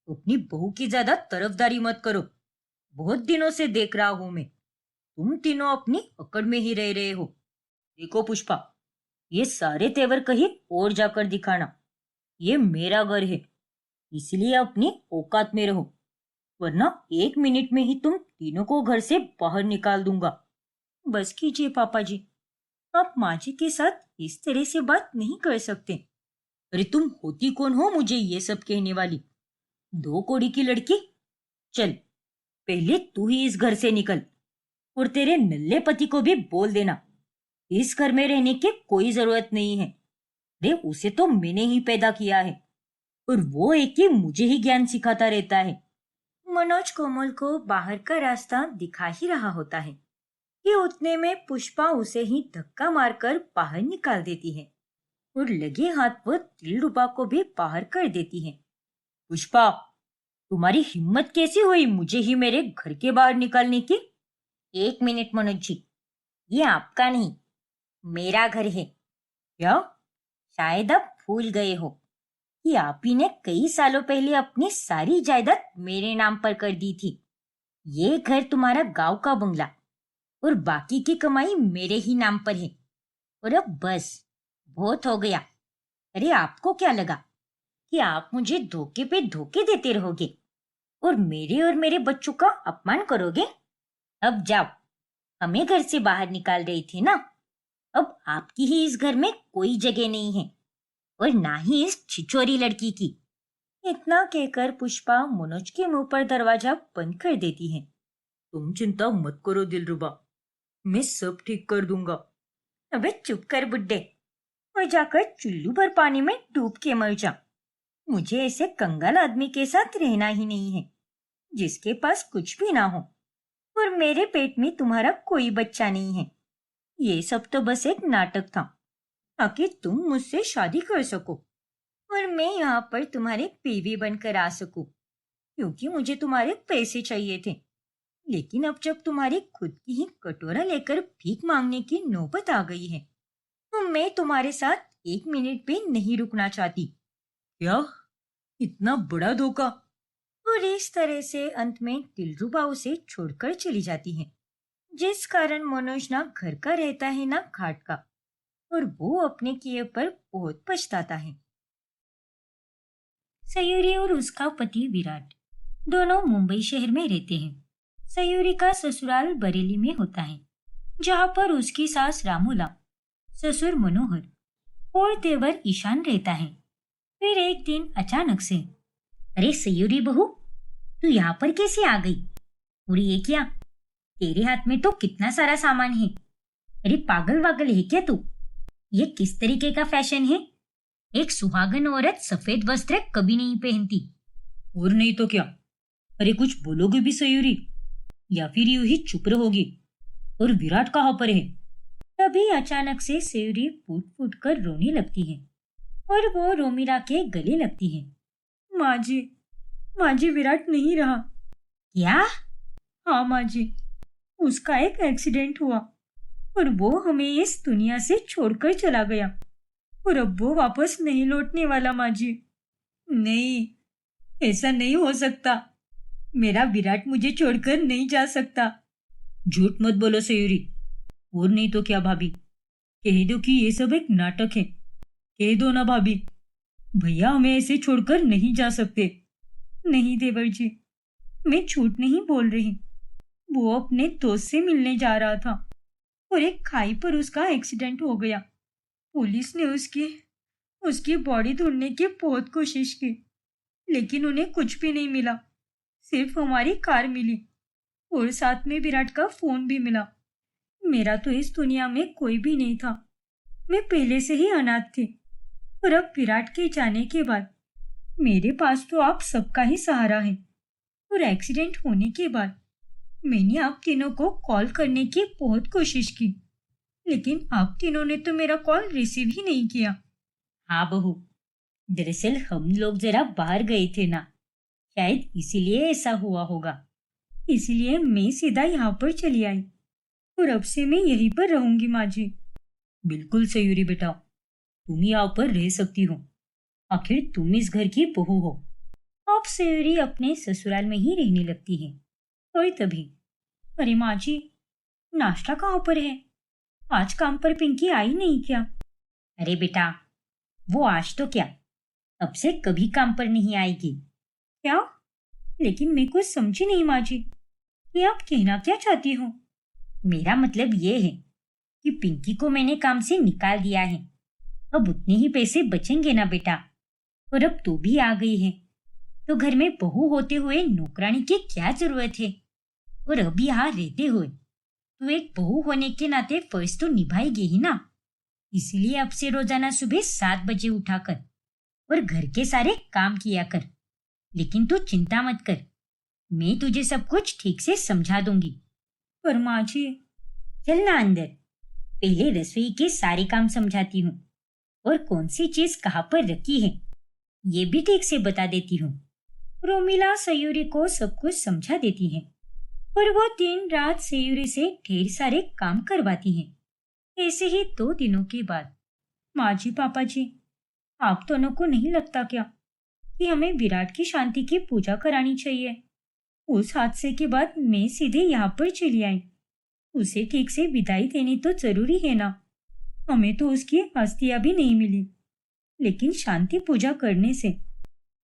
अपनी बहू की ज्यादा तरफदारी मत करो। बहुत दिनों से देख रहा हूं मैं। तुम तीनों अपनी अकड़ में ही रह रहे हो। देखो पुष्पा, ये सारे तेवर कहीं और जाकर दिखाना। ये मेरा घर है, इसलिए अपनी औकात में रहो, वरना 1 मिनट में ही तुम तीनों को घर से बाहर निकाल दूंगा। बस कीजिए पापा जी। आप माँ जी के साथ इस तरह से बात नहीं कर सकते। अरे तुम होती कौन हो मुझे ये सब कहने वाली? 2 कौड़ी की लड़की। चल, पहले तू ही इस घर से निकल और तेरे नल्ले पति को भी बोल देना इस घर में रहने की कोई जरूरत नहीं है। रे उसे तो मैंने ही पैदा किया है और वो एक ही मुझे ही ज्ञान सिखाता रहता है। मनोज कोमल को बाहर का रास्ता दिखा ही रहा होता है कि उतने में पुष्पा उसे ही धक्का मारकर बाहर निकाल देती है और लगे हाथ वो दिलरुबा को भी बाहर कर देती है। पुष्पा, तुम्हारी हिम्मत कैसी हुई मुझे ही मेरे घर के बाहर निकालने की? 1 मिनट मनोज जी, ये आपका नहीं मेरा घर है। क्या? शायद आप भूल गए हो कि आप ही ने कई सालों पहले अपनी सारी जायदाद मेरे नाम पर कर दी थी। ये घर तुम्हारा गांव का बंगला और बाकी की कमाई मेरे ही नाम पर है। और अब बस, बहुत हो गया। अरे आपको क्या लगा कि आप मुझे धोखे पे धोखे देते रहोगे और मेरे बच्चों का अपमान करोगे? अब जाओ, हमें घर से बाहर निकाल रही थी ना। अब आपकी ही इस घर में कोई जगह नहीं है और ना ही इस छिछोरी लड़की की। इतना कहकर पुष्पा मनोज के मुंह पर दरवाजा बंद कर देती है। तुम चिंता मत करो दिलरुबा, मैं सब ठीक कर दूंगा। अबे चुप कर बुड्ढे, और जाकर चुल्लू भर पानी में डूब के मर जा। मुझे ऐसे कंगाल आदमी के साथ रहना ही नहीं है जिसके पास कुछ भी ना हो और मेरे पेट में तुम्हारा कोई बच्चा नहीं है। ये सब तो बस एक नाटक था ताकि तुम मुझसे शादी कर सको और मैं यहाँ पर तुम्हारे बीवी बनकर आ सकूं, क्योंकि मुझे तुम्हारे पैसे चाहिए थे। लेकिन अब जब तुम्हारी खुद की ही कटोरा लेकर भीख मांगने की नौबत आ गई है तो मैं तुम्हारे साथ 1 मिनट भी नहीं रुकना चाहती। क्या? इतना बड़ा धोखा? और इस तरह से अंत में दिलरुबा उसे छोड़कर चली जाती है, जिस कारण मनोज ना घर का रहता है ना घाट का, और वो अपने किए पर बहुत पछताता है। सयूरी और उसका पति विराट दोनों मुंबई शहर में रहते हैं। सयूरी का ससुराल बरेली में होता है, जहाँ पर उसकी सास रामूला, ससुर मनोहर और देवर ईशान रहता है। फिर एक दिन अचानक से, अरे सयूरी बहू, तू यहाँ पर कैसे आ गई? और ये क्या, तेरे हाथ में तो कितना सारा सामान है। अरे पागल वागल है क्या तू? ये किस तरीके का फैशन है? एक सुहागन औरत सफेद वस्त्र कभी नहीं पहनती। और नहीं तो क्या? अरे कुछ बोलोगे भी सयूरी, या फिर यूं ही चुप रहोगी? और विराट कहाँ पर है? तभी अचानक से सयूरी फूट फूट कर रोने लगती है और वो रोमिला के गले लगती है। माँ जी विराट नहीं रहा। क्या? हाँ माँ जी, उसका एक एक्सीडेंट हुआ और वो हमें इस दुनिया से छोड़कर चला गया और अब वो वापस नहीं लौटने वाला माँ जी। नहीं, ऐसा नहीं हो सकता। मेरा विराट मुझे छोड़कर नहीं जा सकता। झूठ मत बोलो सयूरी। और नहीं तो क्या भाभी, कह दो कि ये सब एक नाटक है। कह दो ना भाभी, भैया हमें ऐसे छोड़कर नहीं जा सकते। नहीं देवर जी, मैं झूठ नहीं बोल रही। वो अपने दोस्त से मिलने जा रहा था और एक खाई पर उसका एक्सीडेंट हो गया। पुलिस ने उसकी बॉडी ढूंढने की बहुत कोशिश की, लेकिन उन्हें कुछ भी नहीं मिला। सिर्फ हमारी कार मिली और साथ में विराट का फोन भी मिला। मेरा तो इस दुनिया में कोई भी नहीं था। मैं पहले से ही अनाथ थी और अब विराट के जाने के बाद मेरे पास तो आप सबका ही सहारा है। और एक्सीडेंट होने के बाद मैंने आप तीनों को कॉल करने की बहुत कोशिश की, लेकिन आप तीनों ने तो मेरा कॉल रिसीव ही नहीं किया। हाँ बहू, दरअसल हम लोग जरा बाहर गए थे ना, शायद इसीलिए ऐसा हुआ होगा। इसलिए मैं सीधा यहाँ पर चली आई और अब से मैं यहीं पर रहूंगी माँ जी। बिल्कुल सयूरी बेटा, तुम यहाँ पर रह सकती हो। आखिर तुम इस घर की बहू हो। अब सयूरी अपने ससुराल में ही रहने लगती है। और तभी, अरे माँ जी, नाश्ता कहाँ पर है? आज काम पर पिंकी आई नहीं क्या? अरे बेटा, वो आज तो क्या, अब से कभी काम पर नहीं आएगी। क्या? लेकिन मैं कुछ समझी नहीं माँ जी, कि आप कहना क्या चाहती हो? मेरा मतलब ये है कि पिंकी को मैंने काम से निकाल दिया है। अब उतने ही पैसे बचेंगे ना बेटा। और अब तू भी आ गई है तो घर में बहू होते हुए नौकरानी की क्या जरूरत है? और अब यहाँ रहते हुए तू एक बहू होने के नाते फर्ज तो निभाएगी ही ना। इसलिए अब से रोजाना सुबह 7 बजे उठा कर और घर के सारे काम किया कर। लेकिन तू चिंता मत कर, मैं तुझे सब कुछ ठीक से समझा दूंगी। पर माँ जी, चल ना अंदर, पहले रसोई के सारे काम समझाती हूँ और कौन सी चीज कहाँ पर रखी है ये भी ठीक से बता देती हूँ। रोमिला सयूरी को सब कुछ समझा देती है और वो दिन रात सयूरी से ढेर सारे काम करवाती है। ऐसे ही 2 दिनों के बाद, माँ जी पापा जी, आप दोनों को नहीं लगता क्या कि हमें विराट की शांति की पूजा करानी चाहिए। उस हादसे के बाद मैं सीधे यहाँ पर चली आई। उसे ठीक से विदाई देनी तो जरूरी है ना। हमें तो उसकी अस्थियां भी नहीं मिली, लेकिन शांति पूजा करने से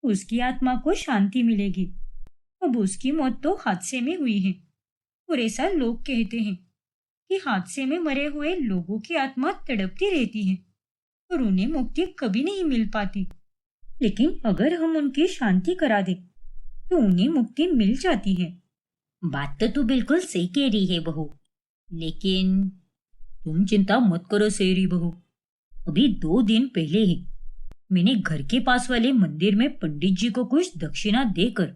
उसकी आत्मा को शांति मिलेगी। अब उसकी मौत तो हादसे में हुई है, और ऐसा लोग कहते हैं कि हादसे में मरे हुए लोगों की आत्मा तड़पती रहती है और उन्हें मुक्ति कभी नहीं मिल पाती। लेकिन अगर हम उनकी शांति करा दें तो उन्हें मुक्ति मिल जाती है। बात तो तू बिल्कुल सही कह रही है बहू, लेकिन तुम चिंता मत करो सेरी बहू। अभी 2 दिन पहले ही मैंने घर के पास वाले मंदिर में पंडित जी को कुछ दक्षिणा देकर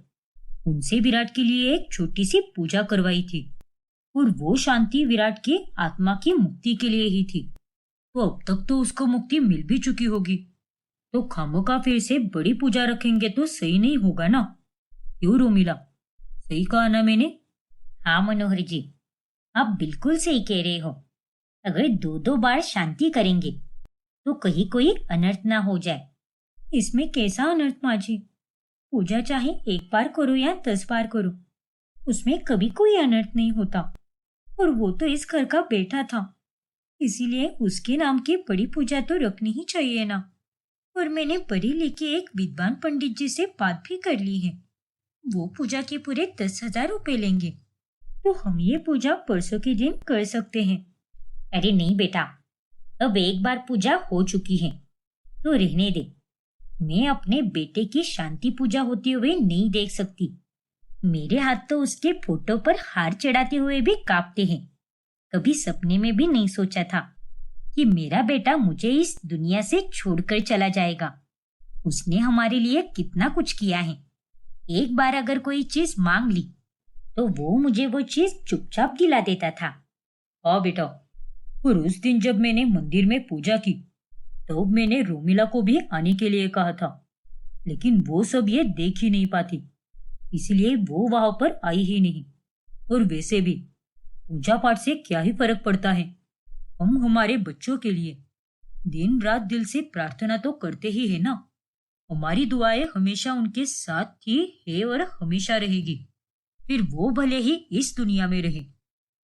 उनसे विराट के लिए एक छोटी सी पूजा करवाई थी, और वो शांति विराट की आत्मा की मुक्ति के लिए ही थी। तो अब तक तो उसको मुक्ति मिल भी चुकी होगी, तो खामोखा फिर से बड़ी पूजा रखेंगे तो सही नहीं होगा ना। क्यों रोमिला, सही कहा ना मैंने? हाँ मनोहर जी, आप बिल्कुल सही कह रहे हो। अगर 2-2 बार शांति करेंगे तो कहीं कोई अनर्थ ना हो जाए। इसमें कैसा अनर्थ माँ जी? पूजा चाहे 1 बार करो या 10 बार करो, उसमें कभी कोई अनर्थ नहीं होता। और वो तो इस घर का बेटा था, इसीलिए उसके नाम की बड़ी पूजा तो रखनी ही चाहिए ना। और मैंने बरेली के एक विद्वान पंडित जी से बात भी कर ली है। वो पूजा के पूरे 10,000 रुपए लेंगे, तो हम ये पूजा परसों के दिन कर सकते हैं। अरे नहीं बेटा, अब 1 बार पूजा हो चुकी है तो रहने दे। मैं अपने बेटे की शांति पूजा होते हुए नहीं देख सकती। मेरे हाथ तो उसके फोटो पर हार चढ़ाते हुए भी कांपते हैं। कभी सपने में भी नहीं सोचा था कि मेरा बेटा मुझे इस दुनिया से छोड़कर चला जाएगा। उसने हमारे लिए कितना कुछ किया है। एक बार अगर कोई चीज मांग ली तो वो मुझे वो चीज चुपचाप दिला देता था। हाँ बेटा, और उस दिन जब मैंने मंदिर में पूजा की तो मैंने रोमिला को भी आने के लिए कहा था, लेकिन वो सब ये देख ही नहीं पाती, इसलिए वो वहां पर आई ही नहीं। और वैसे भी पूजा पाठ से क्या ही फर्क पड़ता है। हम हमारे बच्चों के लिए दिन रात दिल से प्रार्थना तो करते ही है ना। हमारी दुआएं हमेशा उनके साथ ही है और हमेशा रहेगी। फिर वो भले ही इस दुनिया में रहे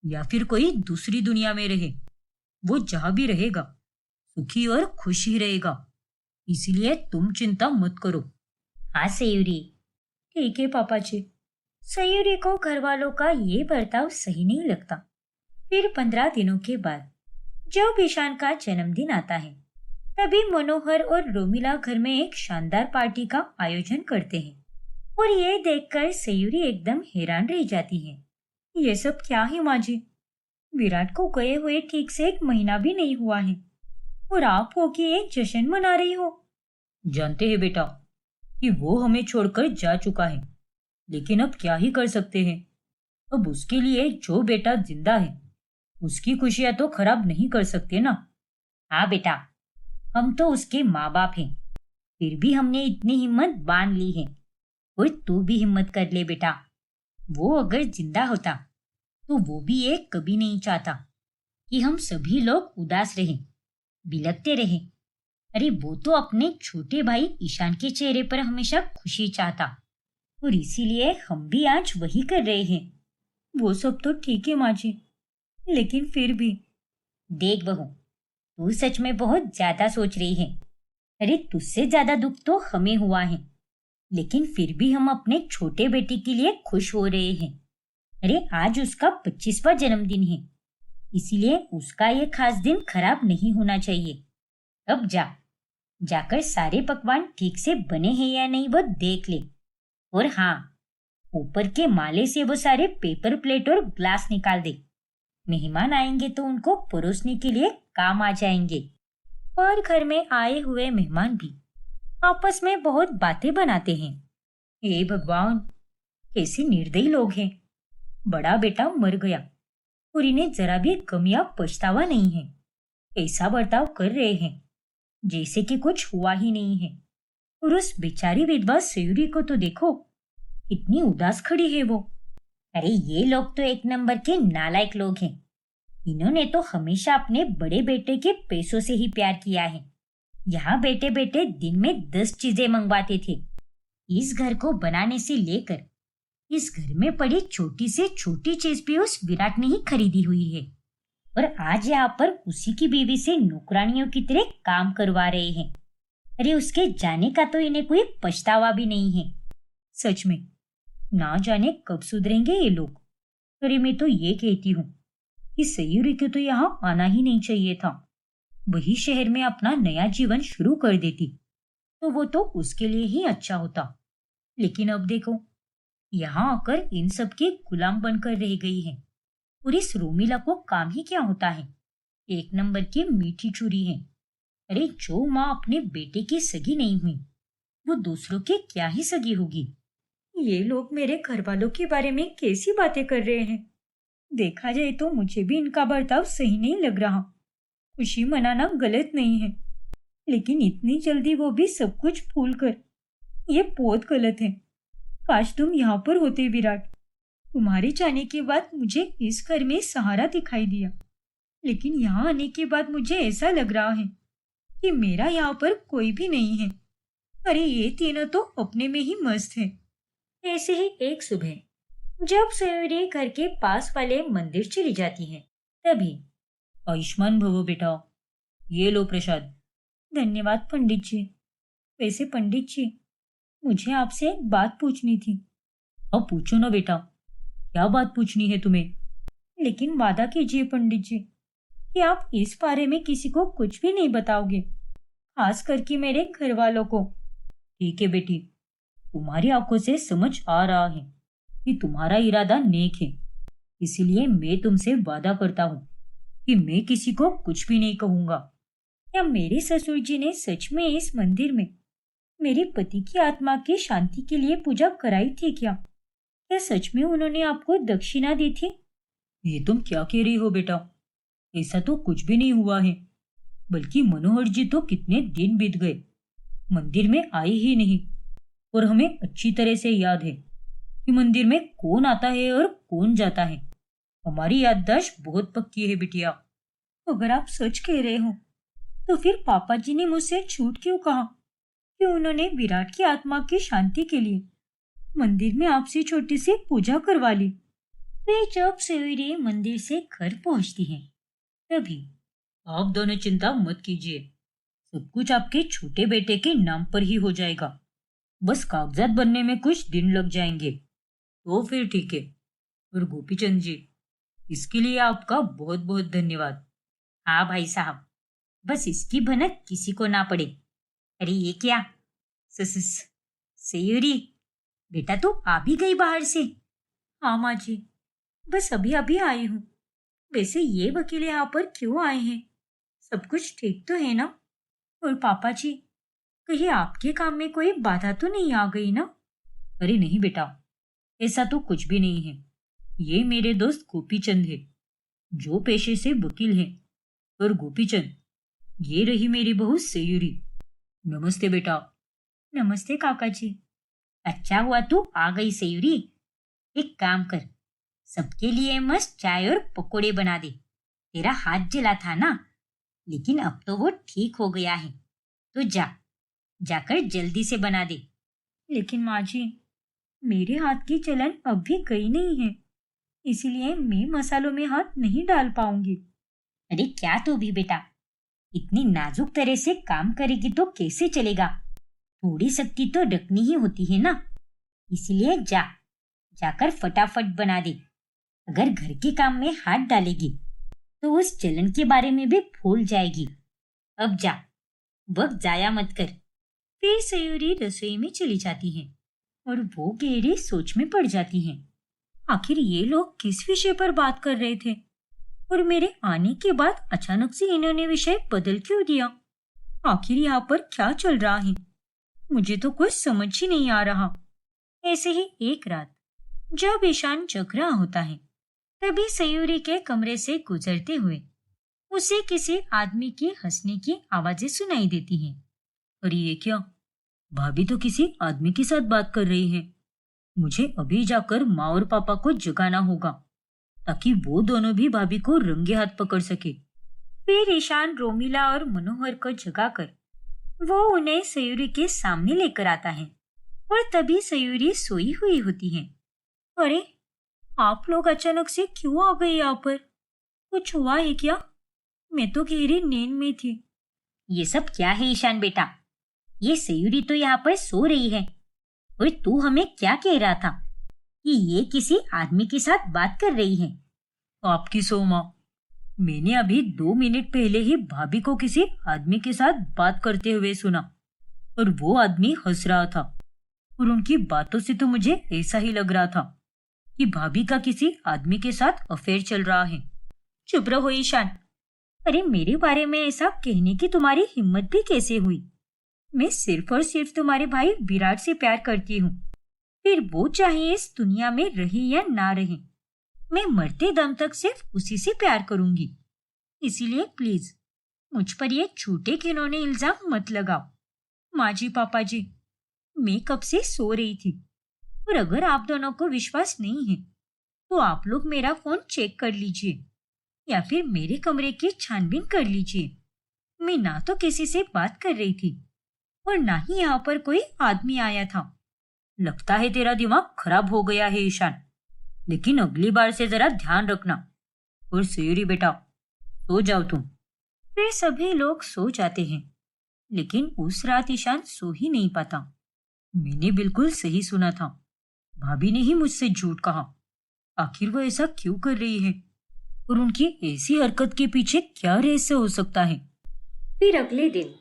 या फिर कोई दूसरी दुनिया में रहे, वो जहां भी रहेगा सुखी और खुश ही रहेगा। इसलिए तुम चिंता मत करो। हाँ सयूरी, ठीक है पापा जी। सयूरी को घर वालों का ये बर्ताव सही नहीं लगता। फिर 15 दिनों के बाद जब ईशान का जन्मदिन आता है, तभी मनोहर और रोमिला घर में एक शानदार पार्टी का आयोजन करते हैं। और ये देखकर सयूरी एकदम हैरान रह जाती है। ये सब क्या है माँ जी? विराट को गए हुए ठीक से 1 महीना भी नहीं हुआ है और आप हो कि एक जश्न मना रही हो। जानते हैं बेटा कि वो हमें छोड़कर जा चुका है, लेकिन अब क्या ही कर सकते हैं। अब उसके लिए जो बेटा जिंदा है उसकी खुशियां तो खराब नहीं कर सकते ना। हाँ बेटा, हम तो उसके माँ बाप हैं, फिर भी हमने इतनी हिम्मत बांध ली है। और तू भी हिम्मत कर ले बेटा। वो अगर जिंदा होता तो वो भी ये कभी नहीं चाहता कि हम सभी लोग उदास रहें, बिलखते रहें। अरे वो तो अपने छोटे भाई ईशान के चेहरे पर हमेशा खुशी चाहता, और इसीलिए हम भी आज वही कर रहे हैं। वो सब तो ठीक है माँ जी, लेकिन फिर भी। देख बहू, तू सच में बहुत ज्यादा सोच रही है। अरे तुझसे ज्यादा दुख तो हमें हुआ है, लेकिन फिर भी हम अपने छोटे बेटे के लिए खुश हो रहे हैं। अरे आज उसका 25वां जन्मदिन है, इसीलिए उसका ये खास दिन खराब नहीं होना चाहिए। अब जाकर सारे पकवान ठीक से बने हैं या नहीं वो देख ले। और हाँ, ऊपर के माले से वो सारे पेपर प्लेट और ग्लास निकाल दे। मेहमान आएंगे तो उनको परोसने के लिए काम आ जाएंगे। और घर में आए हुए मेहमान भी आपस में बहुत बातें बनाते हैं। हे भगवान, कैसे निर्दयी लोग हैं। बड़ा बेटा मर गया और इन्हें जरा भी गम या पछतावा नहीं है। ऐसा बर्ताव कर रहे हैं जैसे कि कुछ हुआ ही नहीं है। और उस बेचारी विधवा सयूरी को तो देखो, कितनी उदास खड़ी है वो। अरे ये लोग तो एक नंबर के नालायक लोग हैं। इन्होंने तो हमेशा अपने बड़े बेटे के पैसों से ही प्यार किया है। यहाँ बेटे बेटे दिन में 10 चीजें मंगवाते थे, इस घर को बनाने से लेकर इस घर में पड़ी छोटी से छोटी चीज भी उस विराट ने ही खरीदी हुई है। और आज यहाँ पर उसी की बीवी से नौकरानियों की तरह काम करवा रहे हैं। अरे उसके जाने का तो इन्हें कोई पछतावा भी नहीं है। सच में ना जाने कब सुधरेंगे ये लोग। अरे मैं तो ये कहती हूँ कि सयूरी को तो यहाँ आना ही नहीं चाहिए था। वही शहर में अपना नया जीवन शुरू कर देती तो वो तो उसके लिए ही अच्छा होता। लेकिन अब देखो, यहाँ आकर इन सब के गुलाम बनकर रह गई है। और इस रोमिला को काम ही क्या होता है, एक नंबर की मीठी चूरी है। अरे जो माँ अपने बेटे की सगी नहीं हुई वो दूसरों की क्या ही सगी होगी। ये लोग मेरे घर वालों के बारे में कैसी बातें कर रहे हैं। देखा जाए तो मुझे भी इनका बर्ताव सही नहीं लग रहा। खुशी मनाना गलत नहीं है, लेकिन इतनी जल्दी वो भी सब कुछ भूल कर, ये बहुत गलत है। काश तुम यहाँ पर होते विराट। तुम्हारे जाने के बाद मुझे इस घर में सहारा दिखाई दिया, लेकिन यहाँ आने के बाद मुझे ऐसा लग रहा है कि मेरा यहाँ पर कोई भी नहीं है। अरे ये तीनों तो अपने में ही मस्त है। ऐसे ही एक सुबह जब सयूरी घर के पास वाले मंदिर चली जाती है, तभी आयुष्मान भव बेटा, ये लो प्रसाद। धन्यवाद पंडित जी। वैसे पंडित जी, मुझे आपसे एक बात पूछनी थी। अब पूछो ना बेटा, क्या बात पूछनी है तुम्हें? लेकिन वादा कीजिए पंडित जी कि आप इस बारे में किसी को कुछ भी नहीं बताओगे, खास करके मेरे घर वालों को। ठीक है बेटी, तुम्हारी आंखों से समझ आ रहा है कि तुम्हारा इरादा नेक है, इसीलिए मैं तुमसे वादा करता हूँ कि मैं किसी को कुछ भी नहीं कहूँगा। क्या मेरे ससुर जी ने सच में इस मंदिर में मेरे पति की आत्मा की शांति के लिए पूजा कराई थी क्या? क्या सच में उन्होंने आपको दक्षिणा दी थी? ये तुम क्या कह रही हो बेटा? ऐसा तो कुछ भी नहीं हुआ है। बल्कि मनोहर जी तो कितने दिन बीत गए, मंदिर में आए ही नहीं। और हमें अच्छी तरह से याद है कि मंदिर में कौन आता है और कौन जाता है। हमारी याददाश्त बहुत पक्की है बिटिया। अगर आप सच कह रहे हो तो फिर पापा जी ने मुझसे झूठ क्यों कहा कि उन्होंने विराट की आत्मा की शांति के लिए मंदिर में आपसे छोटी सी पूजा करवा ली? वे जब सवेरे मंदिर से घर पहुंचती हैं, तभी आप दोनों चिंता मत कीजिए, सब कुछ आपके छोटे बेटे के नाम पर ही हो जाएगा। बस कागजात बनने में कुछ दिन लग जाएंगे, तो फिर ठीक है। और गोपीचंद जी, इसके लिए आपका बहुत बहुत धन्यवाद। हाँ भाई साहब, बस इसकी भनक किसी को ना पड़े। अरे ये क्या सयूरी, बेटा तू आ भी गई बाहर से? हाँ माँ जी, बस अभी अभी आई हूँ। वैसे ये वकील यहाँ पर क्यों आए हैं? सब कुछ ठीक तो है ना? और पापा जी, कहीं आपके काम में कोई बाधा तो नहीं आ गई ना? अरे नहीं बेटा, ऐसा तो कुछ भी नहीं है। ये मेरे दोस्त गोपीचंद है, जो पेशे से वकील है। और गोपीचंद, ये रही मेरी बहू सयूरी। नमस्ते बेटा। नमस्ते काका जी। अच्छा हुआ तू आ गई सयूरी। एक काम कर, सबके लिए मस्त चाय और पकोड़े बना दे। तेरा हाथ जला था ना, लेकिन अब तो वो ठीक हो गया है। तो जाकर जल्दी से बना दे। लेकिन माँ जी, मेरे हाथ की जलन अब भी गई नहीं है, इसीलिए मैं मसालों में हाथ नहीं डाल पाऊंगी। अरे क्या तू भी बेटा, इतनी नाजुक तरह से काम करेगी तो कैसे चलेगा? थोड़ी शक्ति तो रखनी ही होती है ना, इसीलिए जाकर फटाफट बना दे। अगर घर के काम में हाथ डालेगी तो उस जलन के बारे में भी भूल जाएगी। अब जा, वक्त जाया मत कर। फिर सयूरी रसोई में चली जाती है और वो गहरी सोच में पड़ जाती है। आखिर ये लोग किस विषय पर बात कर रहे थे और मेरे आने के बाद अचानक से इन्होंने विषय बदल क्यों दिया? आखिर यहाँ पर क्या चल रहा है, मुझे तो कुछ समझ ही नहीं आ रहा। ऐसे ही एक रात जब ईशान जग रहा होता है, तभी सयूरी के कमरे से गुजरते हुए उसे किसी आदमी की हंसने की आवाजें सुनाई देती हैं। अरे ये क्या, भाभी तो किसी आदमी के साथ बात कर रही है। मुझे अभी जाकर माँ और पापा को जगाना होगा ताकि वो दोनों भी भाभी को रंगे हाथ पकड़ सके। फिर ईशान रोमिला और मनोहर को जगाकर वो उन्हें सयूरी के सामने लेकर आता है और तभी सयूरी सोई हुई होती है। अरे, आप लोग अचानक से क्यों आ गए यहाँ पर? कुछ हुआ है क्या? मैं तो गहरी नींद में थी। ये सब क्या है ईशान बेटा? ये सयूरी तो यहाँ पर सो रही है और तू हमें क्या कह रहा था कि ये किसी आदमी के साथ बात कर रही है? आपकी सो माँ, मैंने अभी 2 मिनट पहले ही भाभी को किसी आदमी के साथ बात करते हुए सुना और वो आदमी हंस रहा था और उनकी बातों से तो मुझे ऐसा ही लग रहा था कि भाभी का किसी आदमी के साथ अफेयर चल रहा है। चुप रहो ईशान। अरे, मेरे बारे में ऐसा कहने की तुम्हारी हिम्मत भी कैसे हुई? मैं सिर्फ और सिर्फ तुम्हारे भाई विराट से प्यार करती हूँ, फिर वो चाहे इस दुनिया में रहे या ना रहे, मैं मरते दम तक सिर्फ उसी से प्यार करूंगी। इसीलिए प्लीज मुझ पर ये झूठे घिनौने इल्जाम मत लगाओ। माँ जी, पापा जी, मैं कब से सो रही थी और अगर आप दोनों को विश्वास नहीं है तो आप लोग मेरा फोन चेक कर लीजिए या फिर मेरे कमरे की छानबीन कर लीजिए। मैं ना तो किसी से बात कर रही थी और ना ही यहाँ पर कोई आदमी आया था। लगता है तेरा दिमाग खराब हो गया है ईशान, लेकिन अगली बार से जरा ध्यान रखना। और सयूरी बेटा, सो जाओ तुम। फिर सभी लोग सो जाते हैं, लेकिन उस रात ईशान सो ही नहीं पाता। मैंने बिल्कुल सही सुना था, भाभी ने ही मुझसे झूठ कहा। आखिर वो ऐसा क्यों कर रही है और उनकी ऐसी हरकत के पीछे क्या रहस्य हो सकता है? फिर अगले दिन,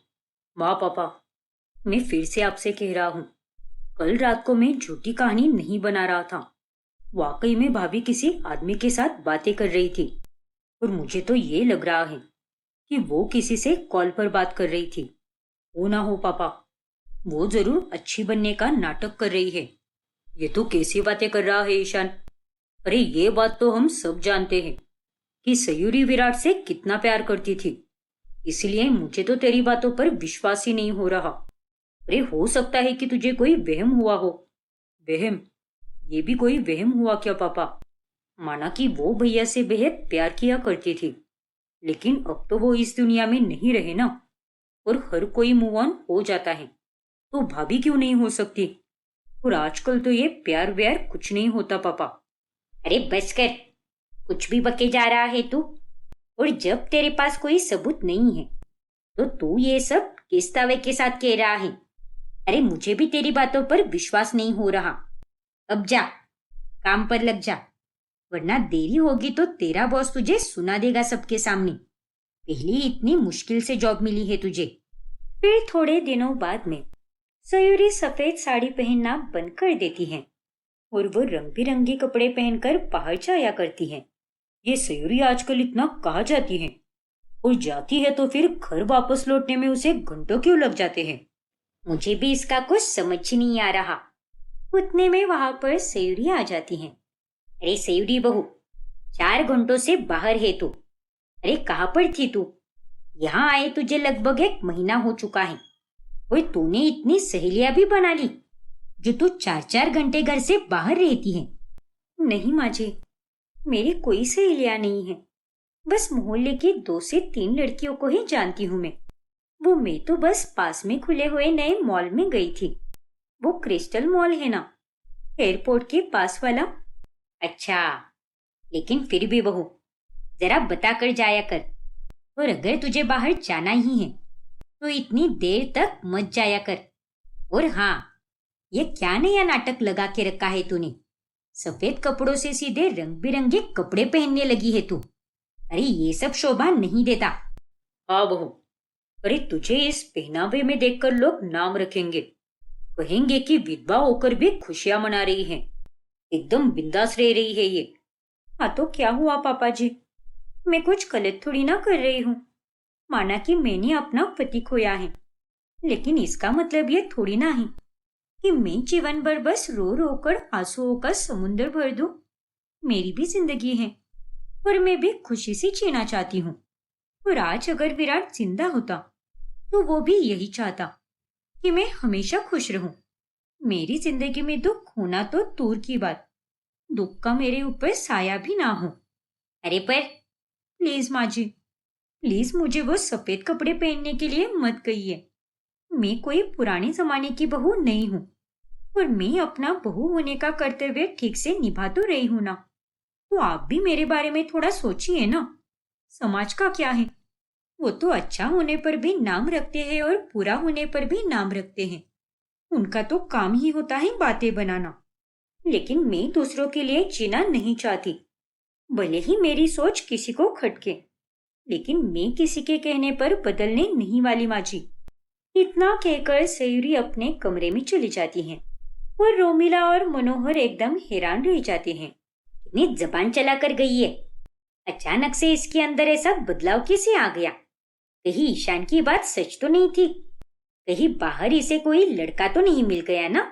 माँ पापा, मैं फिर से आपसे कह रहा हूँ, कल रात को मैं झूठी कहानी नहीं बना रहा था। वाकई में भाभी किसी आदमी के साथ बातें कर रही थी और मुझे तो ये लग रहा है कि वो किसी से कॉल पर बात कर रही थी। वो ना हो पापा, वो जरूर अच्छी बनने का नाटक कर रही है। ये तो कैसी बातें कर रहा है ईशान? अरे, ये बात तो हम सब जानते हैं कि सयूरी विराट से कितना प्यार करती थी, इसलिए मुझे तो तेरी बातों पर विश्वास ही नहीं हो रहा। अरे, हो सकता है कि तुझे कोई वहम हुआ हो। वहम? ये भी कोई वहम हुआ क्या पापा? माना कि वो भैया से बेहद प्यार किया करती थी, लेकिन अब तो वो इस दुनिया में नहीं रहे ना, और हर कोई मूव ऑन हो जाता है, तो भाभी क्यों नहीं हो सकती? और आजकल तो ये प्यार व्यार कुछ नहीं होता पापा। अरे बस कर, कुछ भी बके जा रहा है तू। और जब तेरे पास कोई सबूत नहीं है तो तू ये सब किस दावे के साथ कह रहा है? अरे, मुझे भी तेरी बातों पर विश्वास नहीं हो रहा। अब जा, काम पर लग जा, वरना देरी होगी तो तेरा बॉस तुझे सुना देगा सबके सामने। पहली इतनी मुश्किल से जॉब मिली है तुझे। फिर थोड़े दिनों बाद में सयूरी सफेद साड़ी पहनना बंद कर देती है और वो रंग बिरंगे कपड़े पहनकर बाहर जाया करती है। ये सयूरी आजकल इतना कहाँ जाती है, और जाती है तो फिर घर वापस लौटने में उसे घंटों क्यों लग जाते हैं? मुझे भी इसका कुछ समझ ही नहीं आ रहा। उतने में वहां पर सयूरी आ जाती है। अरे सयूरी बहू, 4 घंटों से बाहर है तू। अरे, कहाँ पर थी तू? यहाँ आए तुझे लगभग 1 महीना हो चुका है और तूने इतनी सहेलियां भी बना ली जो तू 4-4 घंटे घर से बाहर रहती है। नहीं माँ जी, मेरी कोई सहेलियां नहीं है, बस मोहल्ले की 2 से 3 लड़कियों को ही जानती हूँ मैं। मैं तो बस पास में खुले हुए नए मॉल में गई थी। वो क्रिस्टल मॉल है ना, एयरपोर्ट के पास वाला। अच्छा, लेकिन फिर भी बहू, जरा बता कर जाया कर, और अगर तुझे बाहर जाना ही है तो इतनी देर तक मत जाया कर। और हाँ, ये क्या नया नाटक लगा के रखा है तूने? सफेद कपड़ों से सीधे रंग बिरंगे कपड़े पहनने लगी है तू। अरे, ये सब शोभा नहीं देता। हाँ बहू, अरे तुझे इस पहनावे में देखकर लोग नाम रखेंगे, कहेंगे कि विधवा होकर भी खुशियां मना रही है, एकदम बिंदास रह रही है ये। हाँ तो क्या हुआ पापा जी, मैं कुछ गलत थोड़ी ना कर रही हूँ। माना कि मैंने अपना पति खोया है, लेकिन इसका मतलब ये थोड़ी ना है कि मैं जीवन भर बस रो रो कर आंसुओं का समुंदर भर दूं। मेरी भी जिंदगी है और मैं भी खुशी से जीना चाहती हूँ। और आज अगर विराट जिंदा होता तो वो भी यही चाहता कि मैं हमेशा खुश रहूं। मेरी जिंदगी में दुख होना तो दूर की बात, दुख का मेरे ऊपर साया भी ना हो। अरे पर प्लीज माँ जी, प्लीज मुझे वो सफेद कपड़े पहनने के लिए मत कहिए। मैं कोई पुराने जमाने की बहू नहीं हूँ। और मैं अपना बहू होने का कर्तव्य ठीक से निभा तो रही हूं ना। तो आप भी मेरे बारे में थोड़ा सोचिए ना। समाज का क्या है? वो तो अच्छा होने पर भी नाम रखते हैं और बुरा होने पर भी नाम रखते हैं। उनका तो काम ही होता है बातें बनाना। लेकिन मैं दूसरों के लिए जीना नहीं चाहती, भले ही मेरी सोच किसी को खटके। लेकिन मैं किसी के कहने पर बदलने नहीं वाली माँ जी। इतना कहकर सयूरी अपने कमरे में चली जाती हैं और रोमिला और मनोहर एकदम हैरान रह जाते हैं। इतनी जबान चला कर गई है, अचानक से इसके अंदर ऐसा बदलाव कैसे आ गया? कहीं ईशान की बात सच तो नहीं थी? कहीं बाहर इसे कोई लड़का तो नहीं मिल गया ना?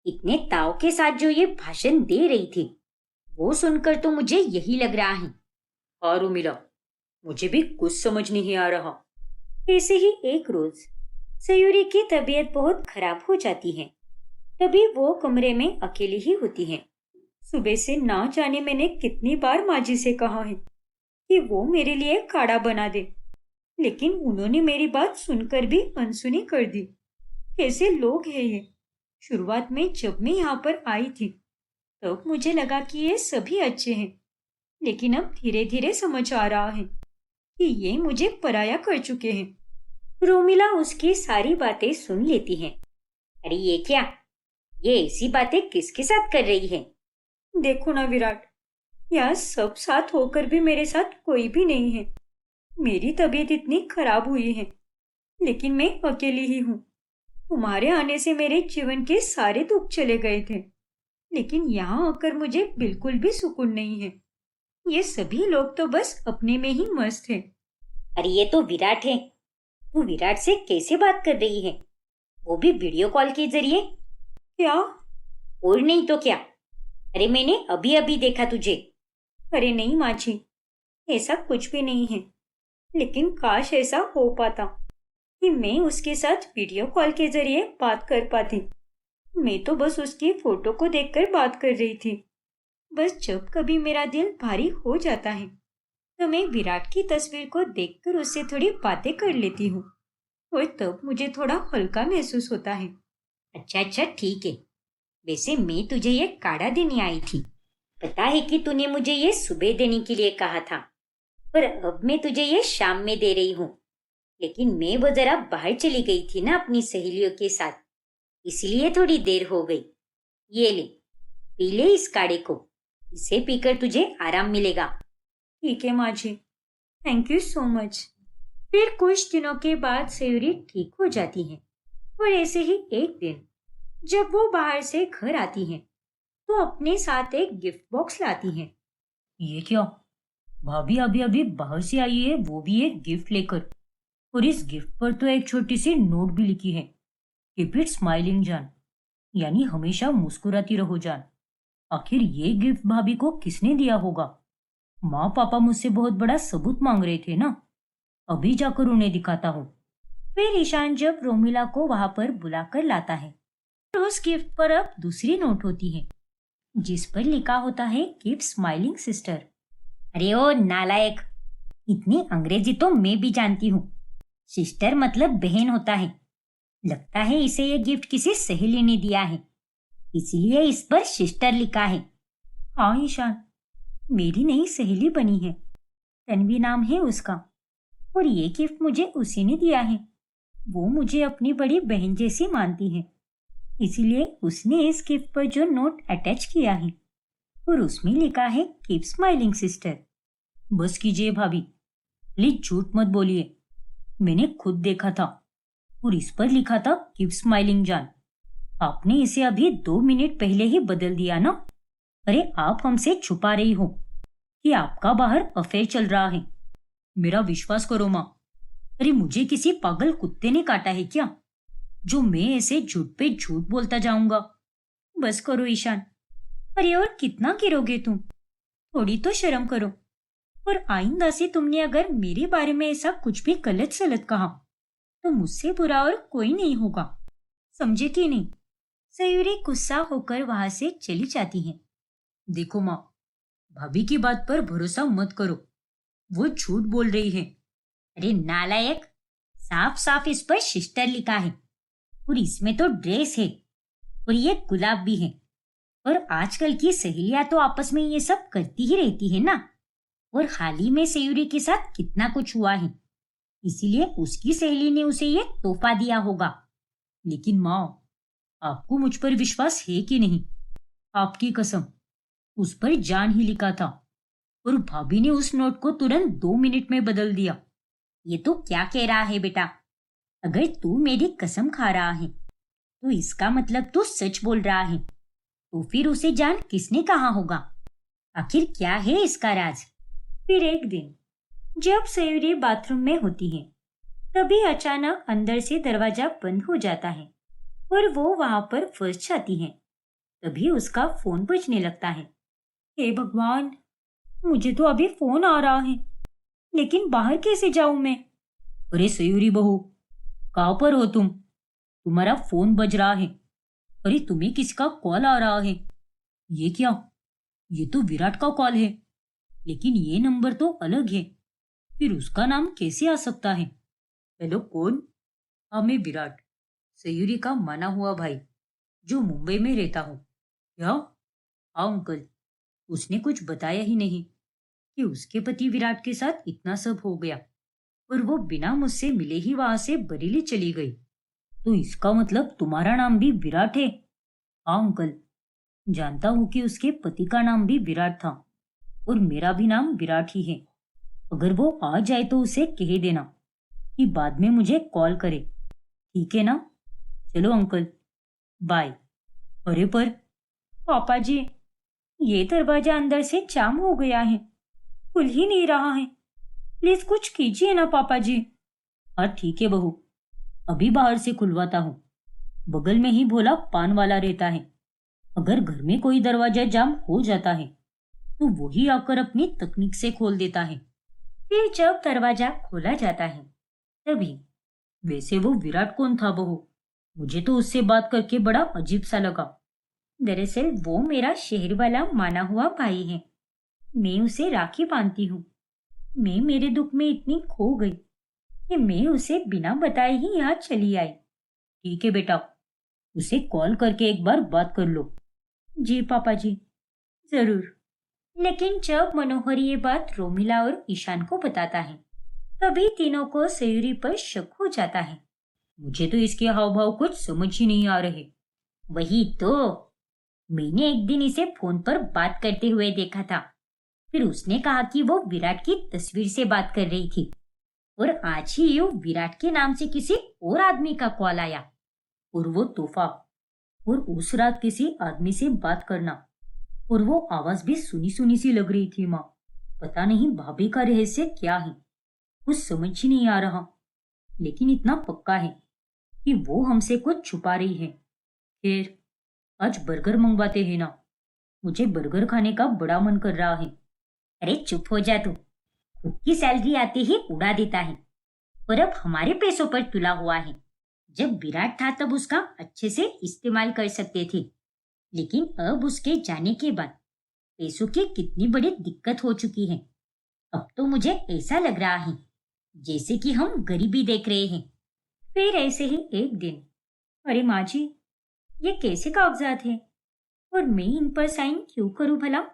इतने ताव के साथ जो ये भाषण दे रही थी, वो सुनकर तो मुझे यही लग रहा है। और उर्मिला, मुझे भी कुछ समझ नहीं आ रहा। ऐसे ही एक रोज सयूरी की तबीयत बहुत खराब हो जाती है। तभी वो कमरे में अकेली ही होती है। सुबह से ना जाने मैंने कितनी बार माँ जी से कहा है कि वो मेरे लिए काढ़ा बना दे, लेकिन उन्होंने मेरी बात सुनकर भी अनसुनी कर दी। कैसे लोग हैं ये। शुरुआत में जब मैं यहाँ पर आई थी तब मुझे लगा कि ये सभी अच्छे हैं, लेकिन अब धीरे धीरे समझ आ रहा है कि ये मुझे पराया कर चुके हैं। रोमिला उसकी सारी बातें सुन लेती है। अरे ये क्या, ये ऐसी बातें किसके साथ कर रही है? देखो ना विराट, यहाँ सब साथ होकर भी मेरे साथ कोई भी नहीं है। मेरी तबीयत इतनी खराब हुई है, लेकिन मैं अकेली ही हूँ। तुम्हारे आने से मेरे जीवन के सारे दुख चले गए थे, लेकिन यहाँ आकर मुझे बिल्कुल भी सुकून नहीं है। ये सभी लोग तो बस अपने में ही मस्त हैं। अरे ये तो विराट है। तू विराट से कैसे बात कर रही है? वो भी वीडियो कॉल के जरिए? क्या? और नहीं तो क्या। अरे मैंने अभी अभी देखा तुझे। अरे नहीं माँ जी, ऐसा कुछ भी नहीं है। लेकिन काश ऐसा हो पाता कि मैं उसके साथ वीडियो कॉल के जरिए बात कर पाती। मैं तो बस उसकी फोटो को देखकर बात कर रही थी। बस जब कभी मेरा दिल भारी हो जाता है तो मैं विराट की तस्वीर को देखकर उससे थोड़ी बातें कर लेती हूँ, और तब मुझे थोड़ा हल्का महसूस होता है। अच्छा अच्छा ठीक है। वैसे मैं तुझे ये काढ़ा देने आई थी। पता है कि तूने मुझे ये सुबह देने के लिए कहा था, पर अब मैं तुझे ये शाम में दे रही हूँ। लेकिन मैं वो जरा बाहर चली गई थी ना अपनी सहेलियों के साथ, इसलिए थोड़ी देर हो गई। ये ले, पी ले इस काढ़े को। इसे पीकर तुझे आराम मिलेगा। ठीक है माँ जी, थैंक यू सो मच। फिर कुछ दिनों के बाद सयूरी ठीक हो जाती है, और ऐसे ही एक दिन जब वो बाहर से घर आती है तो अपने साथ एक गिफ्ट बॉक्स लाती है। ये क्या? भाभी अभी अभी बाहर से आई है, वो भी एक गिफ्ट लेकर। और इस गिफ्ट पर तो एक छोटी सी नोट भी लिखी है, कीप इट स्माइलिंग जान, यानी हमेशा मुस्कुराती रहो जान। आखिर ये गिफ्ट भाभी को किसने दिया होगा? माँ पापा मुझसे बहुत बड़ा सबूत मांग रहे थे ना, अभी जाकर उन्हें दिखाता हूँ। फिर ईशान जब रोमिला को वहां पर बुलाकर लाता है तो उस गिफ्ट पर अब दूसरी नोट होती है, जिस पर लिखा होता है कीप स्माइलिंग सिस्टर। अरे ओ नालायक, इतनी अंग्रेजी तो मैं भी जानती हूँ। सिस्टर मतलब बहन होता है। लगता है इसे ये गिफ्ट किसी सहेली ने दिया है, इसलिए इस पर सिस्टर लिखा है। हाँ ईशान, मेरी नई सहेली बनी है, तन्वी नाम है उसका, और ये गिफ्ट मुझे उसी ने दिया है। वो मुझे अपनी बड़ी बहन जैसी मानती है, इसीलिए उसने इस गिफ्ट पर जो नोट अटैच किया है और उसमें लिखा है कीप स्माइलिंग सिस्टर। बस कीजिए भाभी, प्लीज झूठ मत बोलिए। मैंने खुद देखा था और इस पर लिखा था कीप स्माइलिंग जान। आपने इसे अभी 2 मिनट पहले ही बदल दिया ना। अरे आप हमसे छुपा रही हो कि आपका बाहर अफेयर चल रहा है। मेरा विश्वास करो माँ। अरे मुझे किसी पागल कुत्ते ने काटा है क्या, जो मैं ऐसे झूठ पे झूठ बोलता जाऊंगा? बस करो ईशान। अरे और कितना गिरोगे तुम? थोड़ी तो शर्म करो। और आइंदा से तुमने अगर मेरे बारे में ऐसा कुछ भी गलत सलत कहा तो मुझसे बुरा और कोई नहीं होगा, समझे कि नहीं? सयूरी गुस्सा होकर वहां से चली जाती है। देखो माँ, भाभी की बात पर भरोसा मत करो, वो झूठ बोल रही है। अरे नालायक, साफ साफ इस पर सिस्टर लिखा है और इसमें तो ड्रेस है, और ये गुलाब भी है। और आजकल की सहेलियां तो आपस में ये सब करती ही रहती है ना। और हाल ही में सयूरी के साथ कितना कुछ हुआ है, इसीलिए उसकी सहेली ने उसे ये तोहफा दिया होगा। लेकिन माँ, आपको मुझ पर विश्वास है कि नहीं? आपकी कसम, उस पर जान ही लिखा था और भाभी ने उस नोट को तुरंत 2 मिनट में बदल दिया। ये तो क्या कह रहा है बेटा? अगर तू मेरी कसम खा रहा है तो इसका मतलब तू सच बोल रहा है। तो फिर उसे जान किसने कहा होगा? आखिर क्या है इसका राज? फिर एक दिन जब सयूरी बाथरूम में होती है, तभी अचानक अंदर से दरवाजा बंद हो जाता है और वो वहां पर फंस जाती है। तभी उसका फोन बजने लगता है। हे भगवान, मुझे तो अभी फोन आ रहा है, लेकिन बाहर कैसे जाऊं मैं? अरे सयूरी बहू, कहाँ पर हो तुम? तुम्हारा फोन बज रहा है। अरे तुम्हें किसका कॉल आ रहा है? ये क्या? ये तो विराट का कॉल है, लेकिन ये नंबर तो अलग है। फिर उसका नाम कैसे आ सकता है? हेलो, कौन? हाँ, मैं विराट, सयूरी का माना हुआ भाई, जो मुंबई में रहता हूँ। क्या? हाँ अंकल, उसने कुछ बताया ही नहीं कि उसके पति विराट के साथ इतना सब हो गया और वो बिना मुझसे मिले ही वहां से बरेली चली गई। तो इसका मतलब तुम्हारा नाम भी विराट है? हाँ अंकल, जानता हूँ कि उसके पति का नाम भी विराट था और मेरा भी नाम विराट ही है। अगर वो आ जाए तो उसे कह देना कि बाद में मुझे कॉल करे, ठीक है ना? चलो अंकल, बाय। अरे पर पापा जी, ये दरवाजा अंदर से जाम हो गया है, खुल ही नहीं रहा है। प्लीज कुछ कीजिए ना पापा जी। हाँ ठीक है बहू, अभी बाहर से खुलवाता हूँ। बगल में ही भोला पान वाला रहता है। अगर घर में कोई दरवाजा जाम हो जाता है तो वही आकर अपनी तकनीक से खोल देता है। फिर जब दरवाजा खोला जाता है तभी, वैसे वो विराट कौन था बहू? मुझे तो उससे बात करके बड़ा अजीब सा लगा। दरअसल वो मेरा शहर वाला माना हुआ भाई है। मैं उसे राखी बांधती हूँ। मैं मेरे दुख में इतनी खो गई कि मैं उसे बिना बताए ही यहाँ चली आई। ठीक है बेटा, उसे कॉल करके एक बार बात कर लो। जी पापा जी, जरूर। लेकिन जब मनोहर ये बात रोमिला और ईशान को बताता है, तभी तीनों को सयूरी पर शक हो जाता है। मुझे तो इसके हाव भाव कुछ समझ ही नहीं आ रहे। वही तो, मैंने एक दिन इसे फोन पर बात करते हुए देखा था। फिर उसने कहा कि वो विराट की तस्वीर से बात कर रही थी और आज ही यूं विराट के नाम से किसी और आदमी का कॉल आया और वो तोहफा, और उस रात किसी आदमी से बात करना, और वो आवाज भी सुनी सुनी सी लग रही थी। माँ, पता नहीं भाभी का रहस्य क्या है, कुछ समझ ही नहीं आ रहा। लेकिन इतना पक्का है कि वो हमसे कुछ छुपा रही है। फिर आज बर्गर मंगवाते हैं ना, मुझे बर्गर खाने का बड़ा मन कर रहा है। अरे चुप हो जा तू, खुद की सैलरी आते ही उड़ा देता है और अब हमारे पैसों पर तुला हुआ है। जब विराट था तब उसका अच्छे से इस्तेमाल कर सकते थे, लेकिन अब उसके जाने के बाद पैसों की कितनी बड़ी दिक्कत हो चुकी है। अब तो मुझे ऐसा लग रहा है जैसे कि हम गरीबी देख रहे हैं। फिर ऐसे ही एक दिन, अरे माँ जी, ये कैसे कागजात हैं और मैं इन पर साइन क्यों करूं भला?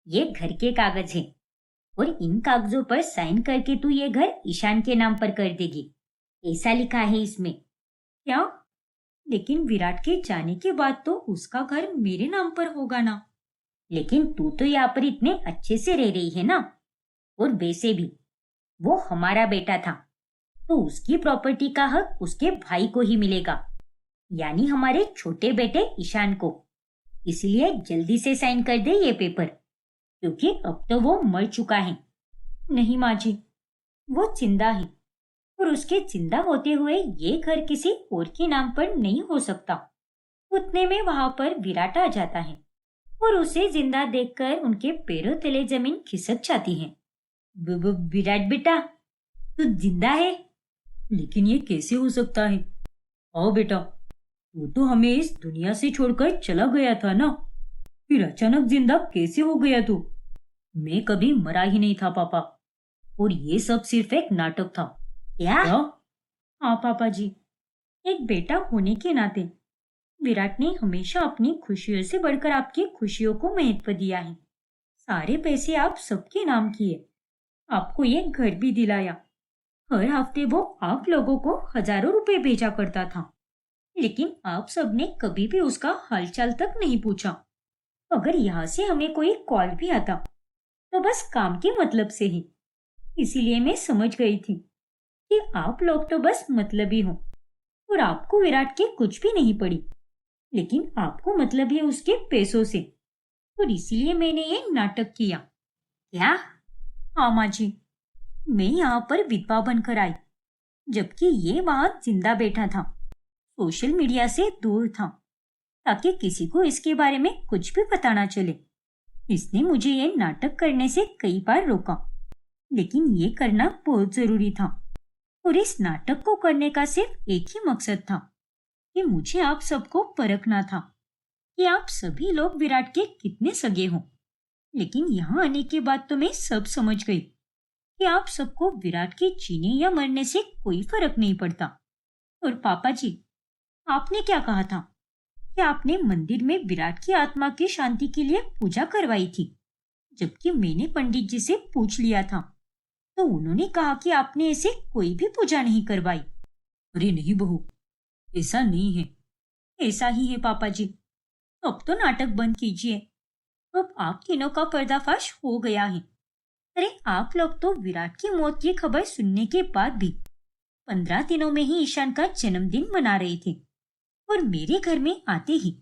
ये घर के कागज हैं और इन कागजों पर साइन करके तू ये घर ईशान के नाम पर कर देगी, ऐसा लिखा है इसमें। क्या? लेकिन विराट के जाने के बाद तो उसका घर मेरे नाम पर होगा ना। लेकिन तू तो यहाँ पर इतने अच्छे से रह रही है ना, और वैसे भी वो हमारा बेटा था तो उसकी प्रॉपर्टी का हक उसके भाई को ही मिलेगा, यानी हमारे छोटे बेटे ईशान को। इसलिए जल्दी से साइन कर दे ये पेपर, क्योंकि अब तो वो मर चुका है। नहीं माँ जी, वो जिंदा है और उसके जिंदा होते हुए ये घर किसी और के नाम पर नहीं हो सकता। उतने में वहां पर विराट आ जाता है और उसे जिंदा देखकर उनके पैरों तले जमीन खिसक जाती है। विराट बेटा, तू जिंदा है? लेकिन ये कैसे हो सकता है? आओ बेटा, तू तो हमें इस दुनिया से छोड़कर चला गया था ना, फिर अचानक जिंदा कैसे हो गया तू? मैं कभी मरा ही नहीं था पापा, और ये सब सिर्फ एक नाटक था। क्या? हाँ पापा जी, एक बेटा होने के नाते विराट ने हमेशा अपनी खुशियों से बढ़कर आपकी खुशियों को महत्व दिया है। सारे पैसे आप सबके नाम किए, आपको ये घर भी दिलाया। हर हफ्ते वो आप लोगों को हजारों रुपए भेजा करता था, लेकिन आप सबने कभी भी उसका हालचाल तक नहीं पूछा। अगर यहाँ से हमें कोई कॉल भी आता तो बस काम के मतलब से ही। इसीलिए मैं समझ गई थी कि आप लोग तो बस मतलबी हो और आपको विराट की कुछ भी नहीं पड़ी, लेकिन आपको मतलब है उसके पैसों से। और इसीलिए मैंने ये नाटक किया। क्या? हाँ माँ जी, मैं यहाँ पर विधवा बनकर आई, जबकि ये वहां जिंदा बैठा था, सोशल मीडिया से दूर था, ताकि किसी को इसके बारे में कुछ भी पता ना चले। इसने मुझे ये नाटक करने से कई बार रोका, लेकिन ये करना बहुत जरूरी था। और इस नाटक को करने का सिर्फ एक ही मकसद था कि मुझे आप सबको परखना था कि आप सभी लोग विराट के कितने सगे हो। लेकिन यहाँ आने के बाद तो मैं सब समझ गई कि आप सबको विराट के जीने या मरने से कोई फर्क नहीं पड़ता। और पापा जी, आपने क्या कहा था कि आपने मंदिर में विराट की आत्मा की शांति के लिए पूजा करवाई थी, जबकि मैंने पंडित जी से पूछ लिया था तो उन्होंने कहा कि आपने ऐसे कोई भी पूजा नहीं करवाई। अरे नहीं बहू, ऐसा नहीं है। ऐसा ही है पापा जी। अब तो नाटक बंद कीजिए। अब आप तीनों का पर्दाफाश हो गया है। अरे आप लोग तो विराट की मौत की खबर सुनने के बाद भी 15 दिनों में ही ईशान का जन्मदिन मना रहे थे, और मेरे घर में आते ही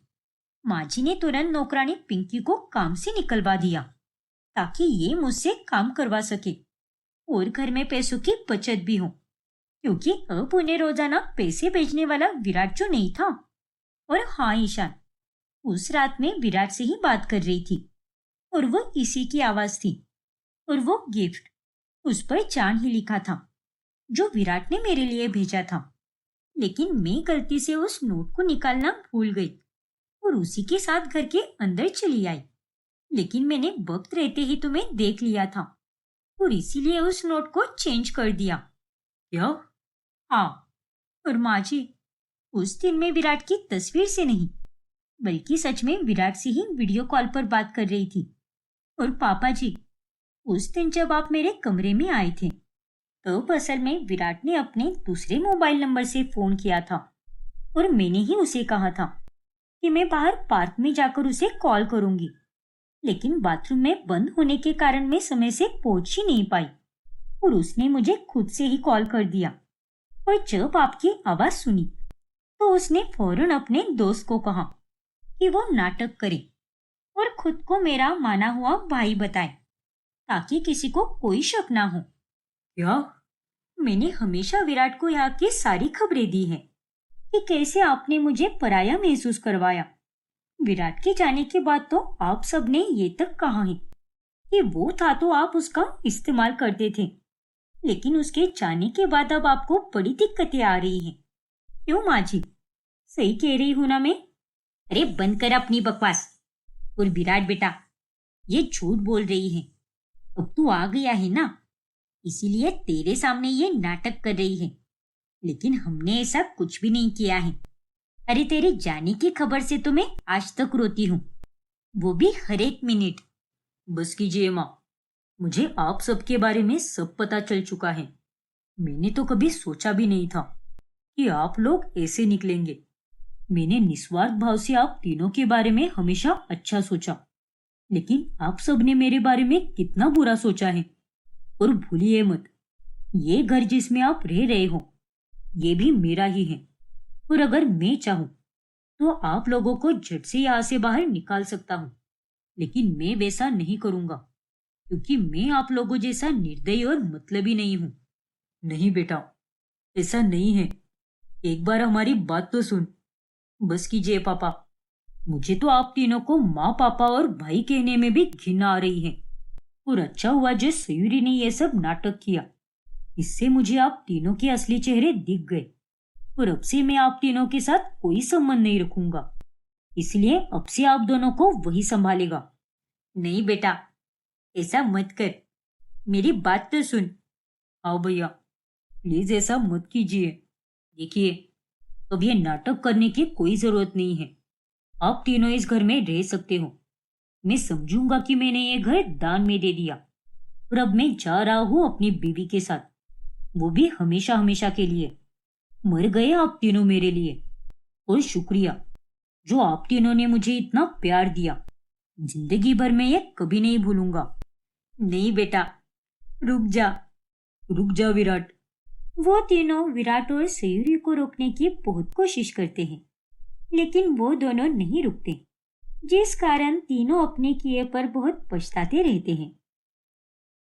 माँ जी ने तुरंत नौकरानी पिंकी को काम से निकलवा दिया ताकि ये मुझसे काम करवा सके और घर में पैसों की बचत भी हो, क्योंकि अब उन्हें रोजाना पैसे भेजने वाला विराट जो नहीं था। और हाँ ईशान, उस रात में विराट से ही बात कर रही थी और वो इसी की आवाज थी। और वो गिफ्ट, उस पर चांद ही लिखा था, जो विराट ने मेरे लिए भेजा था। लेकिन मैं गलती से उस नोट को निकालना भूल गई और उसी के साथ घर के अंदर चली आई। लेकिन मैंने वक्त रहते ही तुम्हें देख लिया था और इसीलिए उस नोट को चेंज कर दिया। क्या? हाँ। और माँ जी, उस दिन मैं विराट की तस्वीर से नहीं, बल्कि सच में विराट से ही वीडियो कॉल पर बात कर रही थी। और पापा जी, उस दिन जब आप मेरे कमरे में आए थे, तब असल में विराट ने अपने दूसरे मोबाइल नंबर से फोन किया था और मैंने ही उसे कहा था कि मैं बाहर पार्क में जाकर उसे कॉल करूंगी। लेकिन बाथरूम में बंद होने के कारण मैं समय से पहुंच ही नहीं पाई और उसने मुझे खुद से ही कॉल कर दिया। और जब आपकी आवाज सुनी तो उसने फौरन अपने दोस्त को कहा कि वो नाटक करे और खुद को मेरा माना हुआ भाई बताए, ताकि किसी को कोई शक ना हो। क्या? मैंने हमेशा विराट को यहाँ की सारी खबरें दी हैं कि कैसे आपने मुझे पराया महसूस करवाया। विराट के जाने के बाद तो आप सबने ये तक कहा है कि वो था तो आप उसका इस्तेमाल करते थे, लेकिन उसके जाने के बाद अब आपको बड़ी दिक्कतें आ रही हैं। क्यों माँ जी, सही कह रही हूं ना मैं? अरे बंद कर अपनी बकवास। और विराट बेटा, ये झूठ बोल रही है। अब तू आ गया है ना, इसीलिए तेरे सामने ये नाटक कर रही है, लेकिन हमने ऐसा कुछ भी नहीं किया है। अरे तेरे जाने की खबर से तो मैं आज तक रोती हूँ, वो भी हर एक मिनट। बस कीजिए माँ, मुझे आप सबके बारे में सब पता चल चुका है। मैंने तो कभी सोचा भी नहीं था कि आप लोग ऐसे निकलेंगे। मैंने निस्वार्थ भाव से आप तीनों के बारे में हमेशा अच्छा सोचा, लेकिन आप सब ने मेरे बारे में कितना बुरा सोचा है। और भूलिए मत, ये घर जिसमें आप रह रहे हो, ये भी मेरा ही है। और अगर मैं चाहूं तो आप लोगों को झट से यहाँ से बाहर निकाल सकता हूँ, लेकिन मैं वैसा नहीं करूंगा, क्योंकि मैं आप लोगों जैसा निर्दयी और मतलबी नहीं हूँ। नहीं बेटा, ऐसा नहीं है। एक बार हमारी बात तो सुन। बस कीजिए पापा, मुझे तो आप तीनों को माँ पापा और भाई कहने में भी घिन आ रही है। और अच्छा हुआ जो सयूरी ने यह सब नाटक किया, इससे मुझे आप तीनों के असली चेहरे दिख गए। और अब से मैं आप तीनों के साथ कोई संबंध नहीं रखूंगा, इसलिए अब से आप दोनों को वही संभालेगा। नहीं बेटा, ऐसा मत कर, मेरी बात तो सुन। आओ भैया, प्लीज ऐसा मत कीजिए। देखिए, अब ये नाटक करने की कोई जरूरत नहीं है। आप तीनों इस घर में रह सकते हो। मैं समझूंगा कि मैंने ये घर दान में दे दिया और अब मैं जा रहा हूँ अपनी बीवी के साथ, वो भी हमेशा हमेशा के लिए। मर गए आप तीनों मेरे लिए। और शुक्रिया जो आप तीनों ने मुझे इतना प्यार दिया। जिंदगी भर मैं ये कभी नहीं भूलूंगा। नहीं बेटा, रुक जा, रुक जा विराट। वो तीनों विराट और सयूरी को रोकने की बहुत कोशिश करते हैं, लेकिन वो दोनों नहीं रुकते, जिस कारण तीनों अपने किए पर बहुत पछताते रहते हैं।